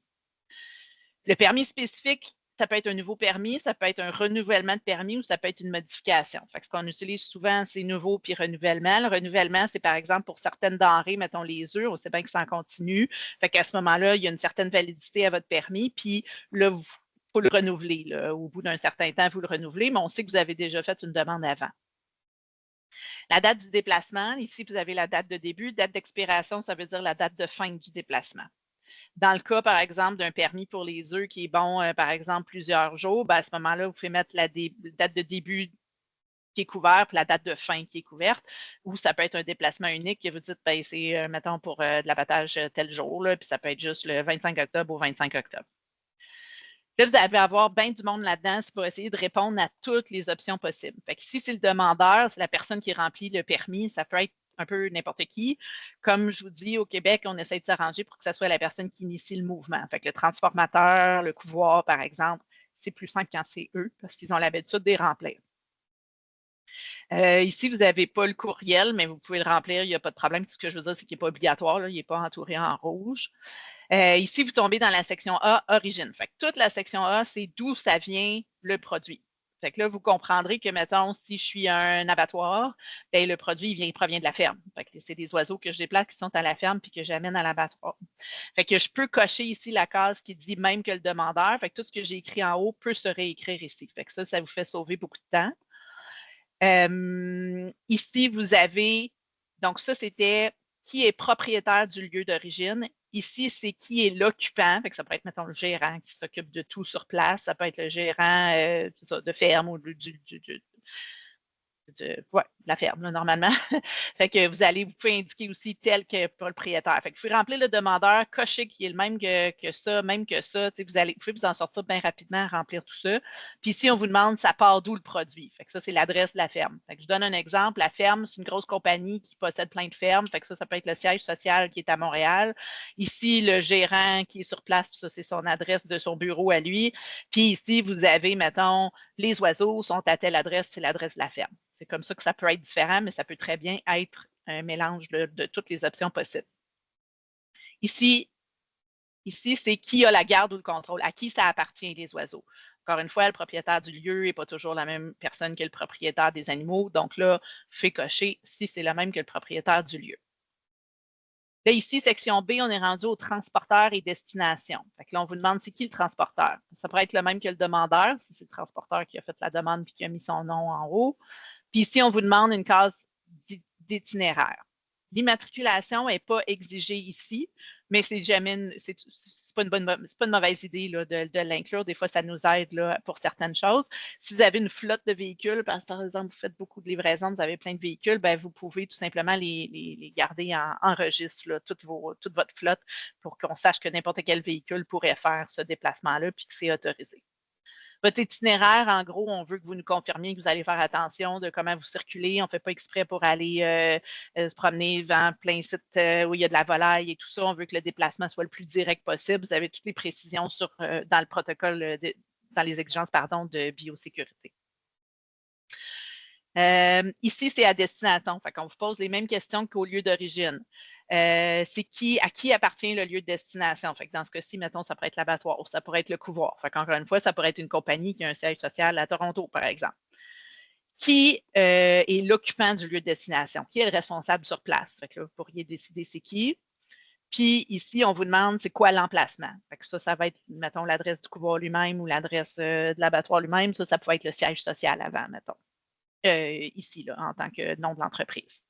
Le permis spécifique, ça peut être un nouveau permis, ça peut être un renouvellement de permis ou ça peut être une modification. Fait que ce qu'on utilise souvent, c'est nouveau puis renouvellement. Le renouvellement, c'est par exemple pour certaines denrées, mettons les œufs, on sait bien que ça en continue. Fait qu'à ce moment-là, il y a une certaine validité à votre permis, puis là, il faut le renouveler. Là. Au bout d'un certain temps, vous le renouvelez, mais on sait que vous avez déjà fait une demande avant. La date du déplacement, ici, vous avez la date de début. Date d'expiration, ça veut dire la date de fin du déplacement. Dans le cas, par exemple, d'un permis pour les œufs qui est bon, par exemple, plusieurs jours, ben, à ce moment-là, vous pouvez mettre la date de début qui est couverte puis la date de fin qui est couverte. Ou ça peut être un déplacement unique que vous dites, ben, c'est, mettons, pour de l'abattage tel jour, là, puis ça peut être juste le 25 octobre au 25 octobre. Là, vous allez avoir bien du monde là-dedans pour essayer de répondre à toutes les options possibles. Fait que si c'est le demandeur, c'est la personne qui remplit le permis, ça peut être un peu n'importe qui. Comme je vous dis, au Québec, on essaie de s'arranger pour que ce soit la personne qui initie le mouvement. Fait que le transformateur, le couvoir, par exemple, c'est plus simple quand c'est eux parce qu'ils ont l'habitude de les remplir. Ici, vous n'avez pas le courriel, mais vous pouvez le remplir, il n'y a pas de problème. Tout ce que je veux dire, c'est qu'il n'est pas obligatoire, là, il n'est pas entouré en rouge. Ici, vous tombez dans la section A, origine. Fait que toute la section A, c'est d'où ça vient le produit. Fait que là, vous comprendrez que, mettons, si je suis un abattoir, bien, le produit, il provient de la ferme. Fait que c'est des oiseaux que je déplace qui sont à la ferme puis que j'amène à l'abattoir. Fait que je peux cocher ici la case qui dit même que le demandeur. Fait que tout ce que j'ai écrit en haut peut se réécrire ici. Fait que ça vous fait sauver beaucoup de temps. Ici, vous avez, donc ça, c'était qui est propriétaire du lieu d'origine. Ici, c'est qui est l'occupant. Ça peut être, mettons, le gérant qui s'occupe de tout sur place. Ça peut être le gérant de ferme ou ouais, la ferme, là, normalement. Fait que vous pouvez indiquer aussi tel que propriétaire. Fait que vous pouvez remplir le demandeur, cocher qui est le même que ça, même que ça. Vous pouvez vous en sortir bien rapidement, remplir tout ça. Puis ici, on vous demande, ça part d'où le produit. Fait que ça, c'est l'adresse de la ferme. Fait que je donne un exemple. La ferme, c'est une grosse compagnie qui possède plein de fermes. Fait que ça peut être le siège social qui est à Montréal. Ici, le gérant qui est sur place, ça, c'est son adresse de son bureau à lui. Puis ici, vous avez, mettons, les oiseaux sont à telle adresse, c'est l'adresse de la ferme. C'est comme ça que ça peut être différent, mais ça peut très bien être un mélange de toutes les options possibles. Ici, c'est qui a la garde ou le contrôle, à qui ça appartient les oiseaux. Encore une fois, le propriétaire du lieu n'est pas toujours la même personne que le propriétaire des animaux. Donc là, fait cocher si c'est le même que le propriétaire du lieu. Là, ici, section B, on est rendu au transporteur et destination. Fait que là, on vous demande c'est qui le transporteur. Ça pourrait être le même que le demandeur, si c'est le transporteur qui a fait la demande et qui a mis son nom en haut. Puis ici, on vous demande une case d'itinéraire. L'immatriculation n'est pas exigée ici, mais c'est jamais, c'est pas une mauvaise idée là, de l'inclure. Des fois, ça nous aide là, pour certaines choses. Si vous avez une flotte de véhicules, parce que par exemple, vous faites beaucoup de livraisons, vous avez plein de véhicules, bien, vous pouvez tout simplement les garder en registre, là, toute votre flotte, pour qu'on sache que n'importe quel véhicule pourrait faire ce déplacement-là, puis que c'est autorisé. Votre itinéraire, en gros, on veut que vous nous confirmiez que vous allez faire attention de comment vous circulez. On ne fait pas exprès pour aller se promener devant plein site où il y a de la volaille et tout ça. On veut que le déplacement soit le plus direct possible. Vous avez toutes les précisions dans le protocole, dans les exigences, de biosécurité. Ici, c'est à destination. Fait qu'on vous pose les mêmes questions qu'au lieu d'origine. C'est à qui appartient le lieu de destination. Fait que dans ce cas-ci, mettons, ça pourrait être l'abattoir, ça pourrait être le couvoir. Fait qu'encore une fois, ça pourrait être une compagnie qui a un siège social à Toronto, par exemple. Qui est l'occupant du lieu de destination? Qui est le responsable sur place? Fait que là, vous pourriez décider c'est qui. Puis ici, on vous demande c'est quoi l'emplacement. Fait que ça va être, mettons, l'adresse du couvoir lui-même ou l'adresse de l'abattoir lui-même. Ça pourrait être le siège social avant, mettons. Ici, là, en tant que nom de l'entreprise.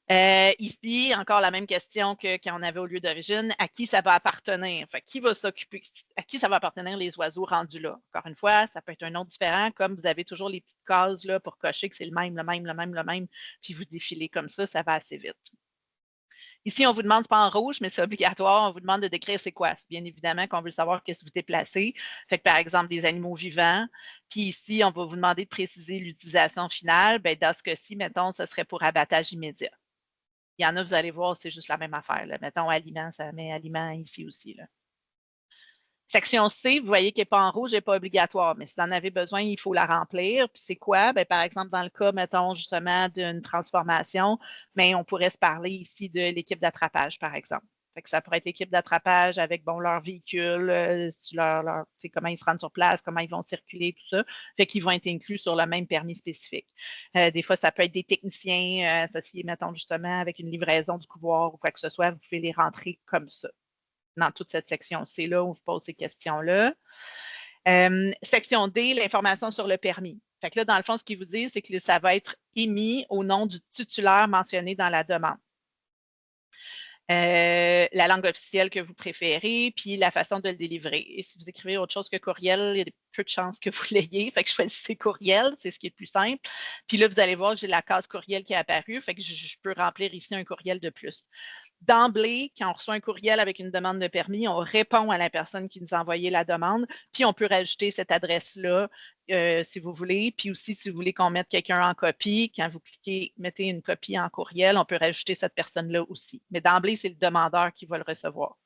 Ici, encore la même question que quand on avait au lieu d'origine, à qui ça va appartenir? Fait, qui va s'occuper, à qui ça va appartenir les oiseaux rendus là? Encore une fois, ça peut être un nom différent, comme vous avez toujours les petites cases là, pour cocher que c'est le même, puis vous défilez comme ça va assez vite. Ici, on vous demande, c'est pas en rouge, mais c'est obligatoire, on vous demande de décrire c'est quoi. C'est bien évidemment qu'on veut savoir qu'est-ce que vous déplacez. Fait que, par exemple, des animaux vivants. Puis ici, on va vous demander de préciser l'utilisation finale. Bien, dans ce cas-ci, mettons, ce serait pour abattage immédiat. Il y en a, vous allez voir, c'est juste la même affaire. Là. Mettons, aliment, ça met aliment ici aussi. Là. Section C, vous voyez qu'elle n'est pas en rouge, elle n'est pas obligatoire, mais si vous en avez besoin, il faut la remplir. Puis c'est quoi? Bien, par exemple, dans le cas, mettons, justement, d'une transformation, mais on pourrait se parler ici de l'équipe d'attrapage, par exemple. Fait que ça pourrait être l'équipe d'attrapage avec leur véhicule, comment ils se rendent sur place, comment ils vont circuler, tout ça. Fait qu'ils vont être inclus sur le même permis spécifique. Des fois, ça peut être des techniciens associés, mettons, justement, avec une livraison du couvoir ou quoi que ce soit. Vous pouvez les rentrer comme ça dans toute cette section C-là où on vous pose ces questions-là. Section D, l'information sur le permis. Fait que là, dans le fond, ce qu'ils vous disent, c'est que ça va être émis au nom du titulaire mentionné dans la demande. La langue officielle que vous préférez, puis la façon de le délivrer. Et si vous écrivez autre chose que courriel, il y a peu de chances que vous l'ayez. Fait que choisissez courriel, c'est ce qui est le plus simple. Puis là, vous allez voir que j'ai la case courriel qui est apparue. Fait que je peux remplir ici un courriel de plus. D'emblée, quand on reçoit un courriel avec une demande de permis, on répond à la personne qui nous a envoyé la demande, puis on peut rajouter cette adresse-là si vous voulez. Puis aussi, si vous voulez qu'on mette quelqu'un en copie, quand vous cliquez, mettez une copie en courriel, on peut rajouter cette personne-là aussi. Mais d'emblée, c'est le demandeur qui va le recevoir.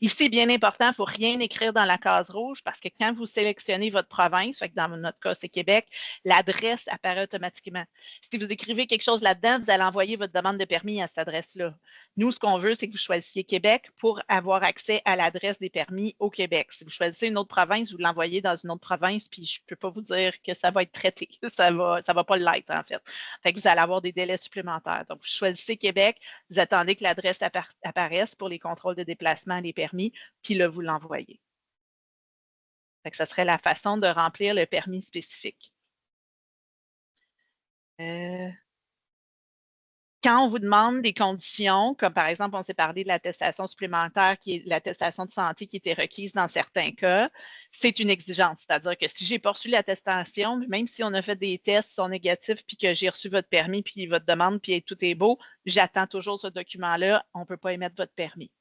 Ici, bien important, il ne faut rien écrire dans la case rouge parce que quand vous sélectionnez votre province, fait que dans notre cas, c'est Québec, l'adresse apparaît automatiquement. Si vous écrivez quelque chose là-dedans, vous allez envoyer votre demande de permis à cette adresse-là. Nous, ce qu'on veut, c'est que vous choisissiez Québec pour avoir accès à l'adresse des permis au Québec. Si vous choisissez une autre province, vous l'envoyez dans une autre province, puis je ne peux pas vous dire que ça va être traité. Ça va pas l'être, en fait. Fait que vous allez avoir des délais supplémentaires. Donc, vous choisissez Québec, vous attendez que l'adresse apparaisse pour les contrôles de déplacement, les permis, puis là, vous l'envoyez. Fait que ça serait la façon de remplir le permis spécifique. Quand on vous demande des conditions, comme par exemple, on s'est parlé de l'attestation supplémentaire, qui est l'attestation de santé qui était requise dans certains cas, c'est une exigence. C'est-à-dire que si j'ai pas reçu l'attestation, même si on a fait des tests qui sont négatifs, puis que j'ai reçu votre permis, puis votre demande, puis tout est beau, j'attends toujours ce document-là, on ne peut pas émettre votre permis.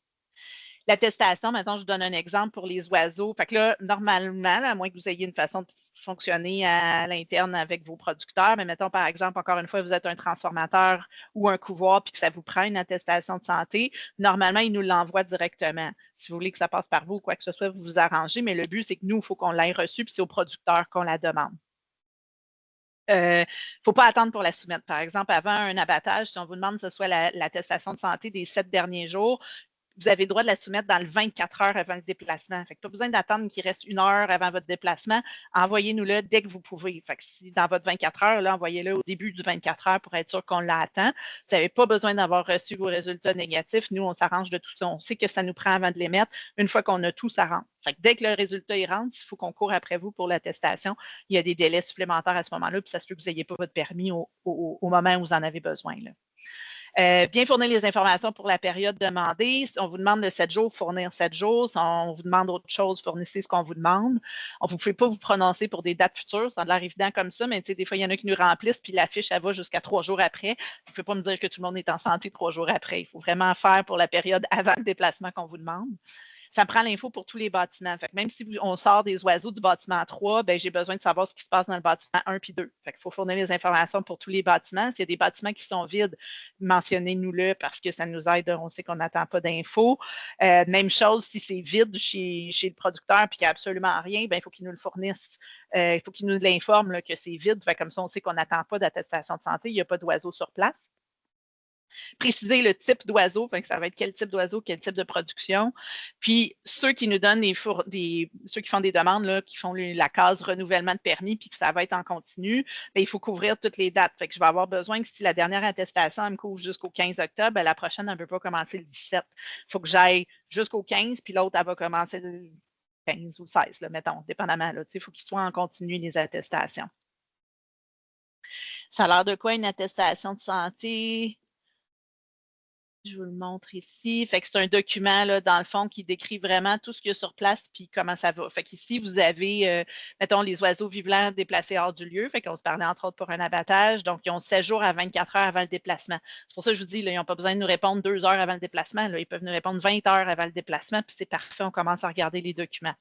L'attestation, maintenant, je vous donne un exemple pour les oiseaux. Fait que là, normalement, à moins que vous ayez une façon de fonctionner à l'interne avec vos producteurs, mais mettons, par exemple, encore une fois, vous êtes un transformateur ou un couvoir puis que ça vous prend une attestation de santé, normalement, ils nous l'envoient directement. Si vous voulez que ça passe par vous ou quoi que ce soit, vous vous arrangez, mais le but, c'est que nous, il faut qu'on l'ait reçu puis c'est au producteur qu'on la demande. Il ne faut pas attendre pour la soumettre. Par exemple, avant un abattage, si on vous demande que ce soit l'attestation de santé des 7 derniers jours, vous avez le droit de la soumettre dans le 24 heures avant le déplacement. Fait que pas besoin d'attendre qu'il reste 1 heure avant votre déplacement. Envoyez-nous-le dès que vous pouvez. Fait que si dans votre 24 heures, là, envoyez-le au début du 24 heures pour être sûr qu'on l'attend. Vous n'avez pas besoin d'avoir reçu vos résultats négatifs. Nous, on s'arrange de tout ça. On sait que ça nous prend avant de les mettre. Une fois qu'on a tout, ça rentre. Fait que dès que le résultat il rentre, il faut qu'on court après vous pour l'attestation. Il y a des délais supplémentaires à ce moment-là, puis ça se peut que vous n'ayez pas votre permis au moment où vous en avez besoin, là. Bien fournir les informations pour la période demandée. Si on vous demande de 7 jours, fournir 7 jours. Si on vous demande autre chose, fournissez ce qu'on vous demande. Vous ne pouvez pas vous prononcer pour des dates futures. Ça a l'air évident comme ça, mais des fois, il y en a qui nous remplissent, puis la fiche, elle va jusqu'à 3 jours après. Vous ne pouvez pas me dire que tout le monde est en santé 3 jours après. Il faut vraiment faire pour la période avant le déplacement qu'on vous demande. Ça prend l'info pour tous les bâtiments. Fait que même si on sort des oiseaux du bâtiment 3, ben, j'ai besoin de savoir ce qui se passe dans le bâtiment 1 puis 2. Fait qu'il faut fournir les informations pour tous les bâtiments. S'il y a des bâtiments qui sont vides, mentionnez-nous-le parce que ça nous aide. On sait qu'on n'attend pas d'infos. Même chose, si c'est vide chez le producteur et qu'il n'y a absolument rien, ben, il faut qu'il nous le fournisse. Il faut qu'il nous l'informe que c'est vide. Fait comme ça, on sait qu'on n'attend pas d'attestation de santé. Il n'y a pas d'oiseaux sur place. Préciser le type d'oiseau, ça va être quel type d'oiseau, quel type de production. Puis ceux qui nous donnent ceux qui font des demandes, là, qui font la case renouvellement de permis, puis que ça va être en continu, bien, il faut couvrir toutes les dates. Fait que je vais avoir besoin que si la dernière attestation elle me couvre jusqu'au 15 octobre, bien, la prochaine, elle ne peut pas commencer le 17. Il faut que j'aille jusqu'au 15, puis l'autre, elle va commencer le 15 ou 16, là, mettons, dépendamment. Il faut qu'ils soient en continu, les attestations. Ça a l'air de quoi une attestation de santé? Je vous le montre ici. Fait que c'est un document, là, dans le fond, qui décrit vraiment tout ce qu'il y a sur place puis comment ça va. Fait qu'ici, vous avez, mettons, les oiseaux vivants déplacés hors du lieu. Fait qu'on se parlait, entre autres, pour un abattage. Donc, ils ont 16 jours à 24 heures avant le déplacement. C'est pour ça que je vous dis, là, ils n'ont pas besoin de nous répondre 2 heures avant le déplacement. Là. Ils peuvent nous répondre 20 heures avant le déplacement, puis c'est parfait. On commence à regarder les documents.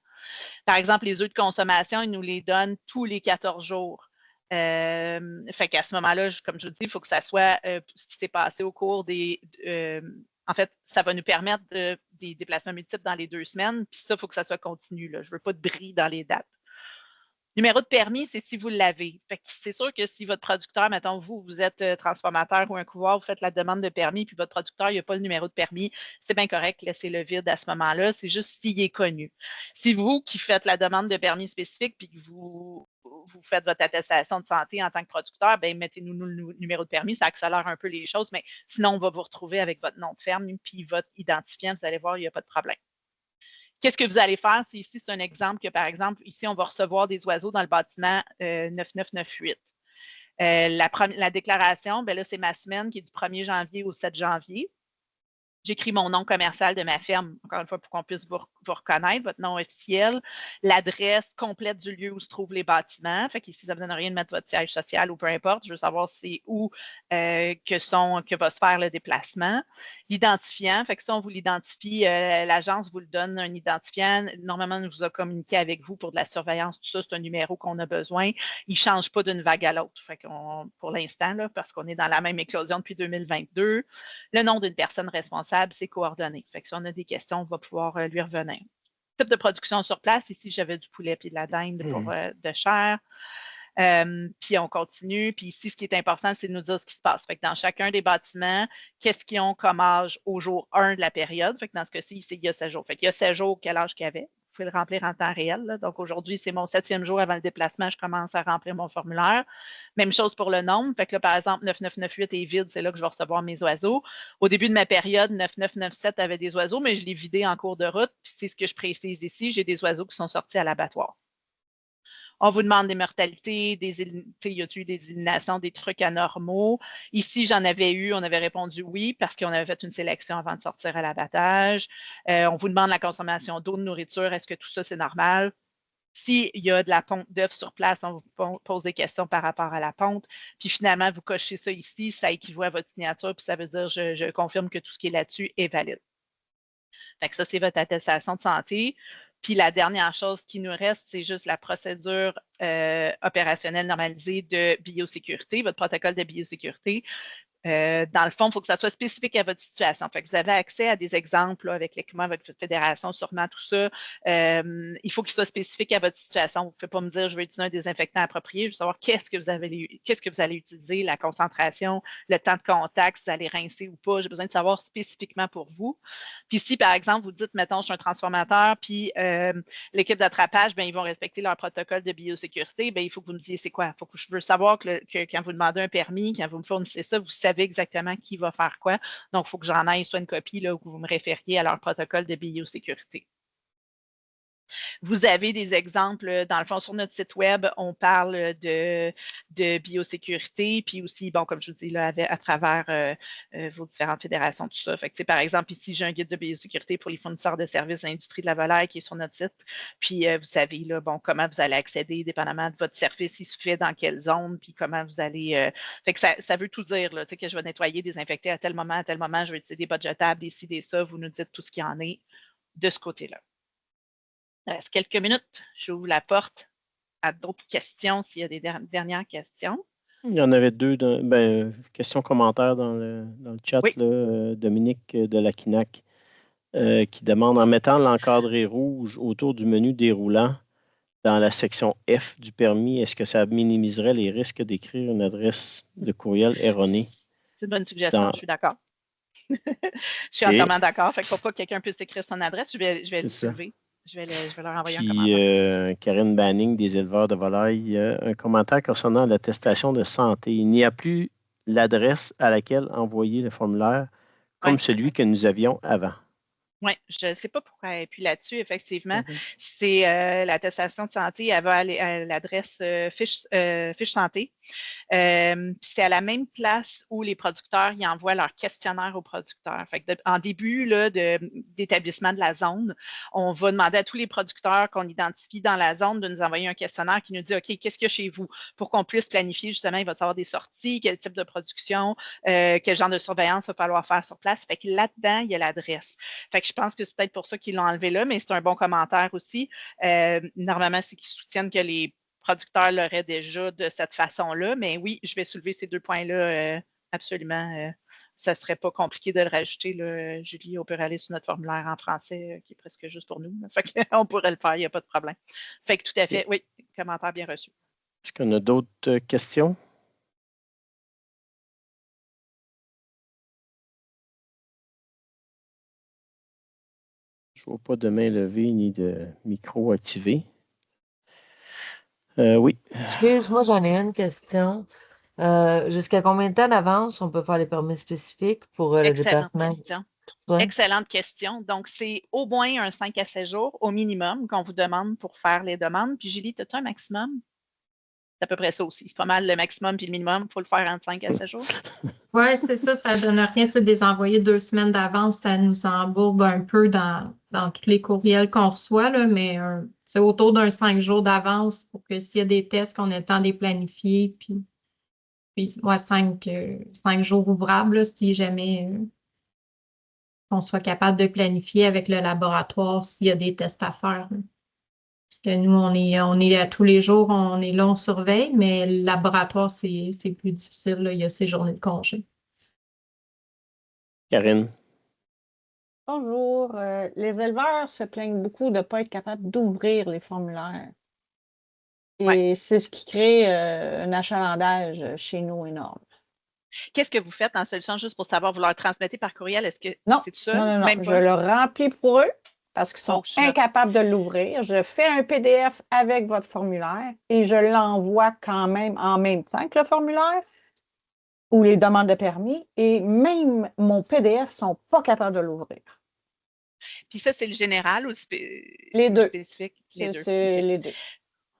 Par exemple, les œufs de consommation, ils nous les donnent tous les 14 jours. Fait qu'à ce moment-là, comme je vous dis, il faut que ça soit ce qui s'est passé au cours en fait, ça va nous permettre des déplacements multiples dans les 2 semaines, puis ça, il faut que ça soit continu. Là. Je ne veux pas de bris dans les dates. Numéro de permis, c'est si vous l'avez. C'est sûr que si votre producteur, mettons, vous êtes transformateur ou un couvoir, vous faites la demande de permis, puis votre producteur, il n'a pas le numéro de permis, c'est bien correct, laissez-le vide à ce moment-là. C'est juste s'il est connu. Si vous qui faites la demande de permis spécifique, puis que vous faites votre attestation de santé en tant que producteur, bien, mettez-nous le numéro de permis, ça accélère un peu les choses, mais sinon, on va vous retrouver avec votre nom de ferme, puis votre identifiant, vous allez voir, il n'y a pas de problème. Qu'est-ce que vous allez faire? Ici, c'est un exemple que, par exemple, ici, on va recevoir des oiseaux dans le bâtiment 9998. La déclaration, ben là, c'est ma semaine qui est du 1er janvier au 7 janvier. J'écris mon nom commercial de ma ferme, encore une fois, pour qu'on puisse vous reconnaître, votre nom officiel, l'adresse complète du lieu où se trouvent les bâtiments. Fait qu'ici, ça ne vous donne rien de mettre votre siège social ou peu importe. Je veux savoir c'est où que va se faire le déplacement. L'identifiant, fait que ça, on vous l'identifie. L'agence vous le donne, un identifiant. Normalement, nous vous a communiqué avec vous pour de la surveillance, tout ça. C'est un numéro qu'on a besoin. Il ne change pas d'une vague à l'autre. Fait qu'on, pour l'instant, parce qu'on est dans la même éclosion depuis 2022, le nom d'une personne responsable, ses coordonnées. Fait que si on a des questions, on va pouvoir lui revenir. Type de production sur place, ici, j'avais du poulet et de la dinde de chair. Puis on continue. Puis ici, ce qui est important, c'est de nous dire ce qui se passe. Fait que dans chacun des bâtiments, qu'est-ce qu'ils ont comme âge au jour 1 de la période? Fait que dans ce cas-ci, il y a 7 jours. Fait qu'il y a 7 jours, quel âge qu'il y avait. Vous pouvez le remplir en temps réel. Là. Donc aujourd'hui, c'est mon 7e jour avant le déplacement. Je commence à remplir mon formulaire. Même chose pour le nombre. Fait que là, par exemple, 9998 est vide, c'est là que je vais recevoir mes oiseaux. Au début de ma période, 9997 avait des oiseaux, mais je l'ai vidé en cours de route. Puis c'est ce que je précise ici. J'ai des oiseaux qui sont sortis à l'abattoir. On vous demande des mortalités, y a-t-il eu des éliminations, des trucs anormaux? Ici, j'en avais eu, on avait répondu oui, parce qu'on avait fait une sélection avant de sortir à l'abattage. On vous demande la consommation d'eau, de nourriture, est-ce que tout ça, c'est normal? S'il y a de la ponte d'œufs sur place, on vous pose des questions par rapport à la ponte. Puis finalement, vous cochez ça ici, ça équivaut à votre signature, puis ça veut dire je confirme que tout ce qui est là-dessus est valide. Fait que ça, c'est votre attestation de santé. Puis la dernière chose qui nous reste, c'est juste la procédure opérationnelle normalisée de biosécurité, votre protocole de biosécurité. Dans le fond, il faut que ça soit spécifique à votre situation. Fait que vous avez accès à des exemples là, avec l'équipement, avec votre fédération, sûrement tout ça. Il faut qu'il soit spécifique à votre situation. Vous ne pouvez pas me dire je vais utiliser un désinfectant approprié. Je veux savoir qu'est-ce que vous allez utiliser, la concentration, le temps de contact, si vous allez rincer ou pas. J'ai besoin de savoir spécifiquement pour vous. Puis si, par exemple, vous dites, mettons, je suis un transformateur, puis l'équipe d'attrapage, bien, ils vont respecter leur protocole de biosécurité, bien, il faut que vous me disiez c'est quoi. Faut que je veux savoir que quand vous demandez un permis, quand vous me fournissez ça, vous savez exactement qui va faire quoi. Donc, il faut que j'en aille soit une copie là, où vous me référiez à leur protocole de biosécurité. Vous avez des exemples, dans le fond, sur notre site web, on parle de biosécurité, puis aussi, bon, comme je vous dis, là, à travers vos différentes fédérations, tout ça. Fait que, par exemple, ici, j'ai un guide de biosécurité pour les fournisseurs de services de l'industrie de la volaille qui est sur notre site. Puis, vous savez, là, bon, comment vous allez accéder, dépendamment de votre service, il se fait dans quelle zone, puis comment vous allez... Fait que ça veut tout dire, là, que je vais nettoyer, désinfecter à tel moment, je vais utiliser des bottes jetables, des ci, des ça, vous nous dites tout ce qu'il y en est de ce côté-là. Il reste quelques minutes. J'ouvre la porte à d'autres questions s'il y a des dernières questions. Il y en avait deux. Questions-commentaires dans le chat. Oui. Là, Dominique de la Kinac qui demande en mettant l'encadré rouge autour du menu déroulant dans la section F du permis, est-ce que ça minimiserait les risques d'écrire une adresse de courriel erronée? C'est une bonne suggestion, je suis d'accord. Je suis entièrement d'accord. Fait que pour pas que quelqu'un puisse écrire son adresse, je vais le soulever. Je vais leur envoyer un commentaire. Karine Banning, des éleveurs de volailles, un commentaire concernant l'attestation de santé. Il n'y a plus l'adresse à laquelle envoyer le formulaire comme celui que nous avions avant. Oui, je ne sais pas pourquoi elle appuie là-dessus, effectivement. C'est l'attestation de santé, elle va aller à l'adresse fiche santé. Puis c'est à la même place où les producteurs y envoient leur questionnaire aux producteurs. Fait que en début d'établissement de la zone, on va demander à tous les producteurs qu'on identifie dans la zone de nous envoyer un questionnaire qui nous dit OK, qu'est-ce qu'il y a chez vous pour qu'on puisse planifier justement, il va y avoir des sorties, quel type de production, quel genre de surveillance il va falloir faire sur place. Fait que là-dedans, il y a l'adresse. Fait que je pense que c'est peut-être pour ça qu'ils l'ont enlevé là, mais c'est un bon commentaire aussi. Normalement, c'est qu'ils soutiennent que les producteurs l'auraient déjà de cette façon-là, mais oui, je vais soulever ces deux points-là absolument. Ça ne serait pas compliqué de le rajouter. Là, Julie, on peut aller sur notre formulaire en français qui est presque juste pour nous. Fait qu'on pourrait le faire, il n'y a pas de problème. Fait que tout à fait, oui, commentaire bien reçu. Est-ce qu'on a d'autres questions? Je ne vois pas de main levée ni de micro activé. Oui. Excuse-moi, j'en ai une question. Jusqu'à combien de temps d'avance on peut faire les permis spécifiques pour le déplacement? Question. Ouais. Excellente question. Donc, c'est au moins un 5 à 7 jours au minimum qu'on vous demande pour faire les demandes. Puis, Julie, as-tu un maximum? C'est à peu près ça aussi. C'est pas mal le maximum puis le minimum. Il faut le faire en 5 à 7 jours. Oui, c'est ça, ça donne rien. Tu sais, des envoyer 2 semaines d'avance, ça nous embourbe un peu dans tous les courriels qu'on reçoit, là, mais c'est autour d'un 5 jours d'avance pour que s'il y a des tests, qu'on ait le temps de les planifier, puis ouais, 5 jours ouvrables, là, si jamais on soit capable de planifier avec le laboratoire s'il y a des tests à faire, là. Parce que nous, on est à tous les jours, on est là, on surveille, mais le laboratoire, c'est plus difficile, là. Il y a ces journées de congé. Karine. Bonjour. Les éleveurs se plaignent beaucoup de ne pas être capables d'ouvrir les formulaires. Et Ouais. c'est ce qui crée un achalandage chez nous énorme. Qu'est-ce que vous faites en solution juste pour savoir? Vous leur transmettez par courriel? Est-ce que Non, c'est ça? non. Même Je pas? le remplis pour eux parce qu'ils sont Oh, je suis là. incapables de l'ouvrir. Je fais un PDF avec votre formulaire et je l'envoie quand même en même temps que le formulaire ou les demandes de permis. Et même mon PDF ne sont pas capables de l'ouvrir. Puis ça, c'est le général ou Les deux. spécifique? Les deux. C'est OK. les deux.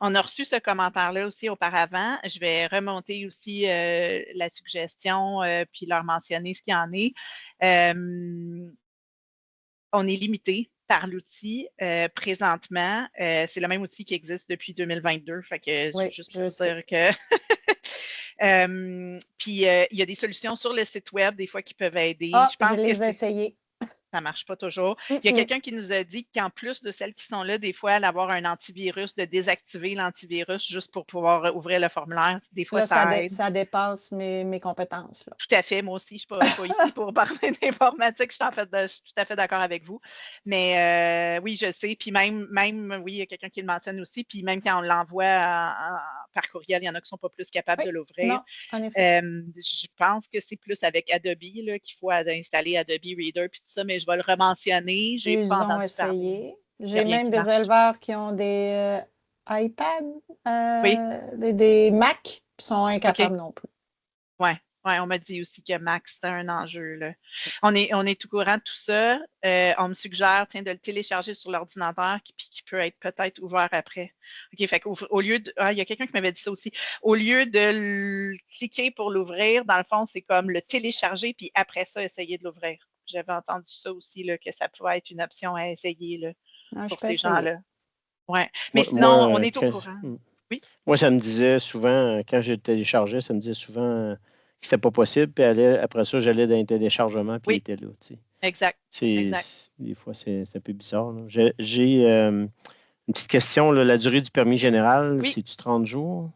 On a reçu ce commentaire-là aussi auparavant. Je vais remonter aussi la suggestion puis leur mentionner ce qu'il y en est. On est limité par l'outil présentement. C'est le même outil qui existe depuis 2022. Fait que Oui, juste je pour sais. dire que puis il y a des solutions sur le site web des fois qui peuvent aider. Ah, Je pense je que les ai essayées. ça ne marche pas toujours. Il y a quelqu'un qui nous a dit qu'en plus de celles qui sont là, des fois, d'avoir un antivirus, de désactiver l'antivirus juste pour pouvoir ouvrir le formulaire, des fois, Là, ça aide. ça dépasse mes compétences. Là. Tout à fait. Moi aussi, je ne suis pas ici pour parler d'informatique. Je suis tout à fait d'accord avec vous. Mais oui, je sais. Puis même, oui, il y a quelqu'un qui le mentionne aussi. Puis même quand on l'envoie par courriel, il y en a qui ne sont pas plus capables Oui, de l'ouvrir. non, en effet. Je pense que c'est plus avec Adobe qu'il faut installer Adobe Reader puis tout ça, mais je vais le rementionner. Je n'ai Ils pas ont entendu parler. essayé. Il n'y a J'ai rien même qui des marche. éleveurs qui ont des iPads, Oui, des Mac, qui sont OK. incapables non plus. Oui, on m'a dit aussi que Mac, c'était un enjeu, là. On est tout courant de tout ça. On me suggère, tiens, de le télécharger sur l'ordinateur, puis qui peut être peut-être ouvert après. OK, fait qu'au lieu de. Ah, il y a quelqu'un qui m'avait dit ça aussi. Au lieu de cliquer pour l'ouvrir, dans le fond, c'est comme le télécharger, puis après ça, essayer de l'ouvrir. J'avais entendu ça aussi, là, que ça pouvait être une option à essayer là, Ah, je pour peux ces essayer. gens-là. Ouais. Mais Moi, sinon, on moi, est au courant. Oui? moi, ça me disait souvent, quand je le téléchargeais, ça me disait souvent que c'était pas possible. Puis après ça, j'allais dans les téléchargements, puis il Oui, était là. Tu sais. exact. Exact. Des fois, c'est un peu bizarre, là. J'ai une petite question, là. La durée du permis général, Oui. c'est-tu 30 jours?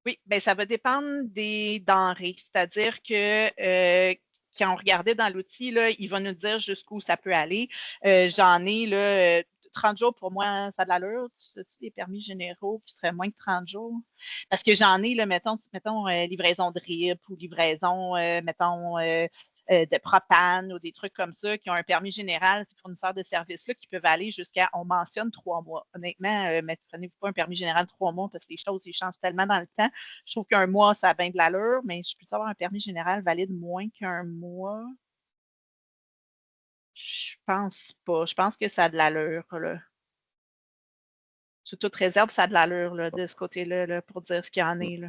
Oui, bien, ça va dépendre des denrées. C'est-à-dire que quand on regardait dans l'outil, là, il va nous dire jusqu'où ça peut aller. J'en ai là, 30 jours pour moi, ça a de l'allure. Tu as-tu des permis généraux qui seraient moins de 30 jours? Parce que j'en ai, là, mettons livraison de RIP ou livraison, mettons, de propane ou des trucs comme ça qui ont un permis général, ces fournisseurs de services-là qui peuvent aller jusqu'à, on mentionne 3 mois. Honnêtement, prenez-vous pas un permis général 3 mois parce que les choses, ils changent tellement dans le temps. Je trouve qu'un mois, ça a bien de l'allure, mais je peux avoir un permis général valide moins qu'un mois? Je pense pas. Je pense que ça a de l'allure, là. Sous toute réserve, ça a de l'allure, là, de ce côté-là, là, pour dire ce qu'il y en est, là.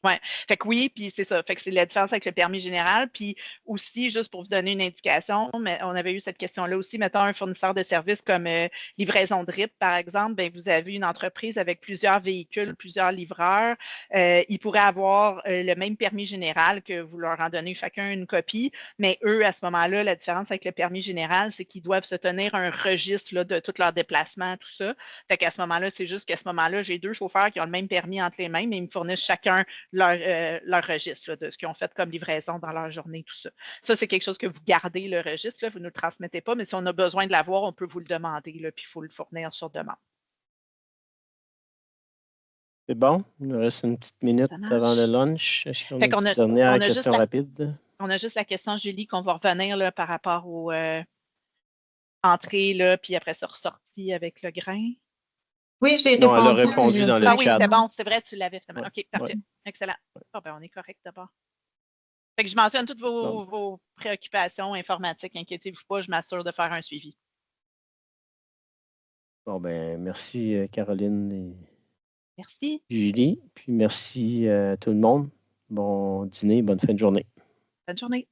Oui. Fait que oui, puis c'est ça. Fait que c'est la différence avec le permis général. Puis aussi, juste pour vous donner une indication, mais on avait eu cette question-là aussi, mettons un fournisseur de services comme livraison de RIP, par exemple, bien, vous avez une entreprise avec plusieurs véhicules, plusieurs livreurs. Ils pourraient avoir le même permis général que vous leur en donnez chacun une copie, mais eux, à ce moment-là, la différence avec le permis général, c'est qu'ils doivent se tenir un registre là, de tous leurs déplacements, tout ça. Fait qu'à ce moment-là, c'est juste qu'à ce moment-là, j'ai 2 chauffeurs qui ont le même permis entre les mains, mais ils me fournissent chacun leur registre là, de ce qu'ils ont fait comme livraison dans leur journée, tout ça. Ça, c'est quelque chose que vous gardez, le registre, là, vous ne le transmettez pas, mais si on a besoin de l'avoir, on peut vous le demander, là, puis il faut le fournir sur demande. C'est bon? Il nous reste une petite minute avant le lunch. Est-ce qu'on a une petite dernière question rapide? On a juste la question, Julie, qu'on va revenir là, par rapport aux entrées, là, puis après ça, ressorti avec le grain. Oui, j'ai Non, elle a répondu. répondu dans le Ah oui, chat. c'était bon, c'est vrai, tu l'avais finalement. Ouais, OK, parfait. ouais. Excellent. Ah ben, on est correct d'abord. Fait que je mentionne toutes vos préoccupations informatiques. Inquiétez-vous pas, je m'assure de faire un suivi. Bon, ben, merci Caroline et Merci. Julie. Puis merci à tout le monde. Bon dîner, bonne fin de journée. Bonne journée.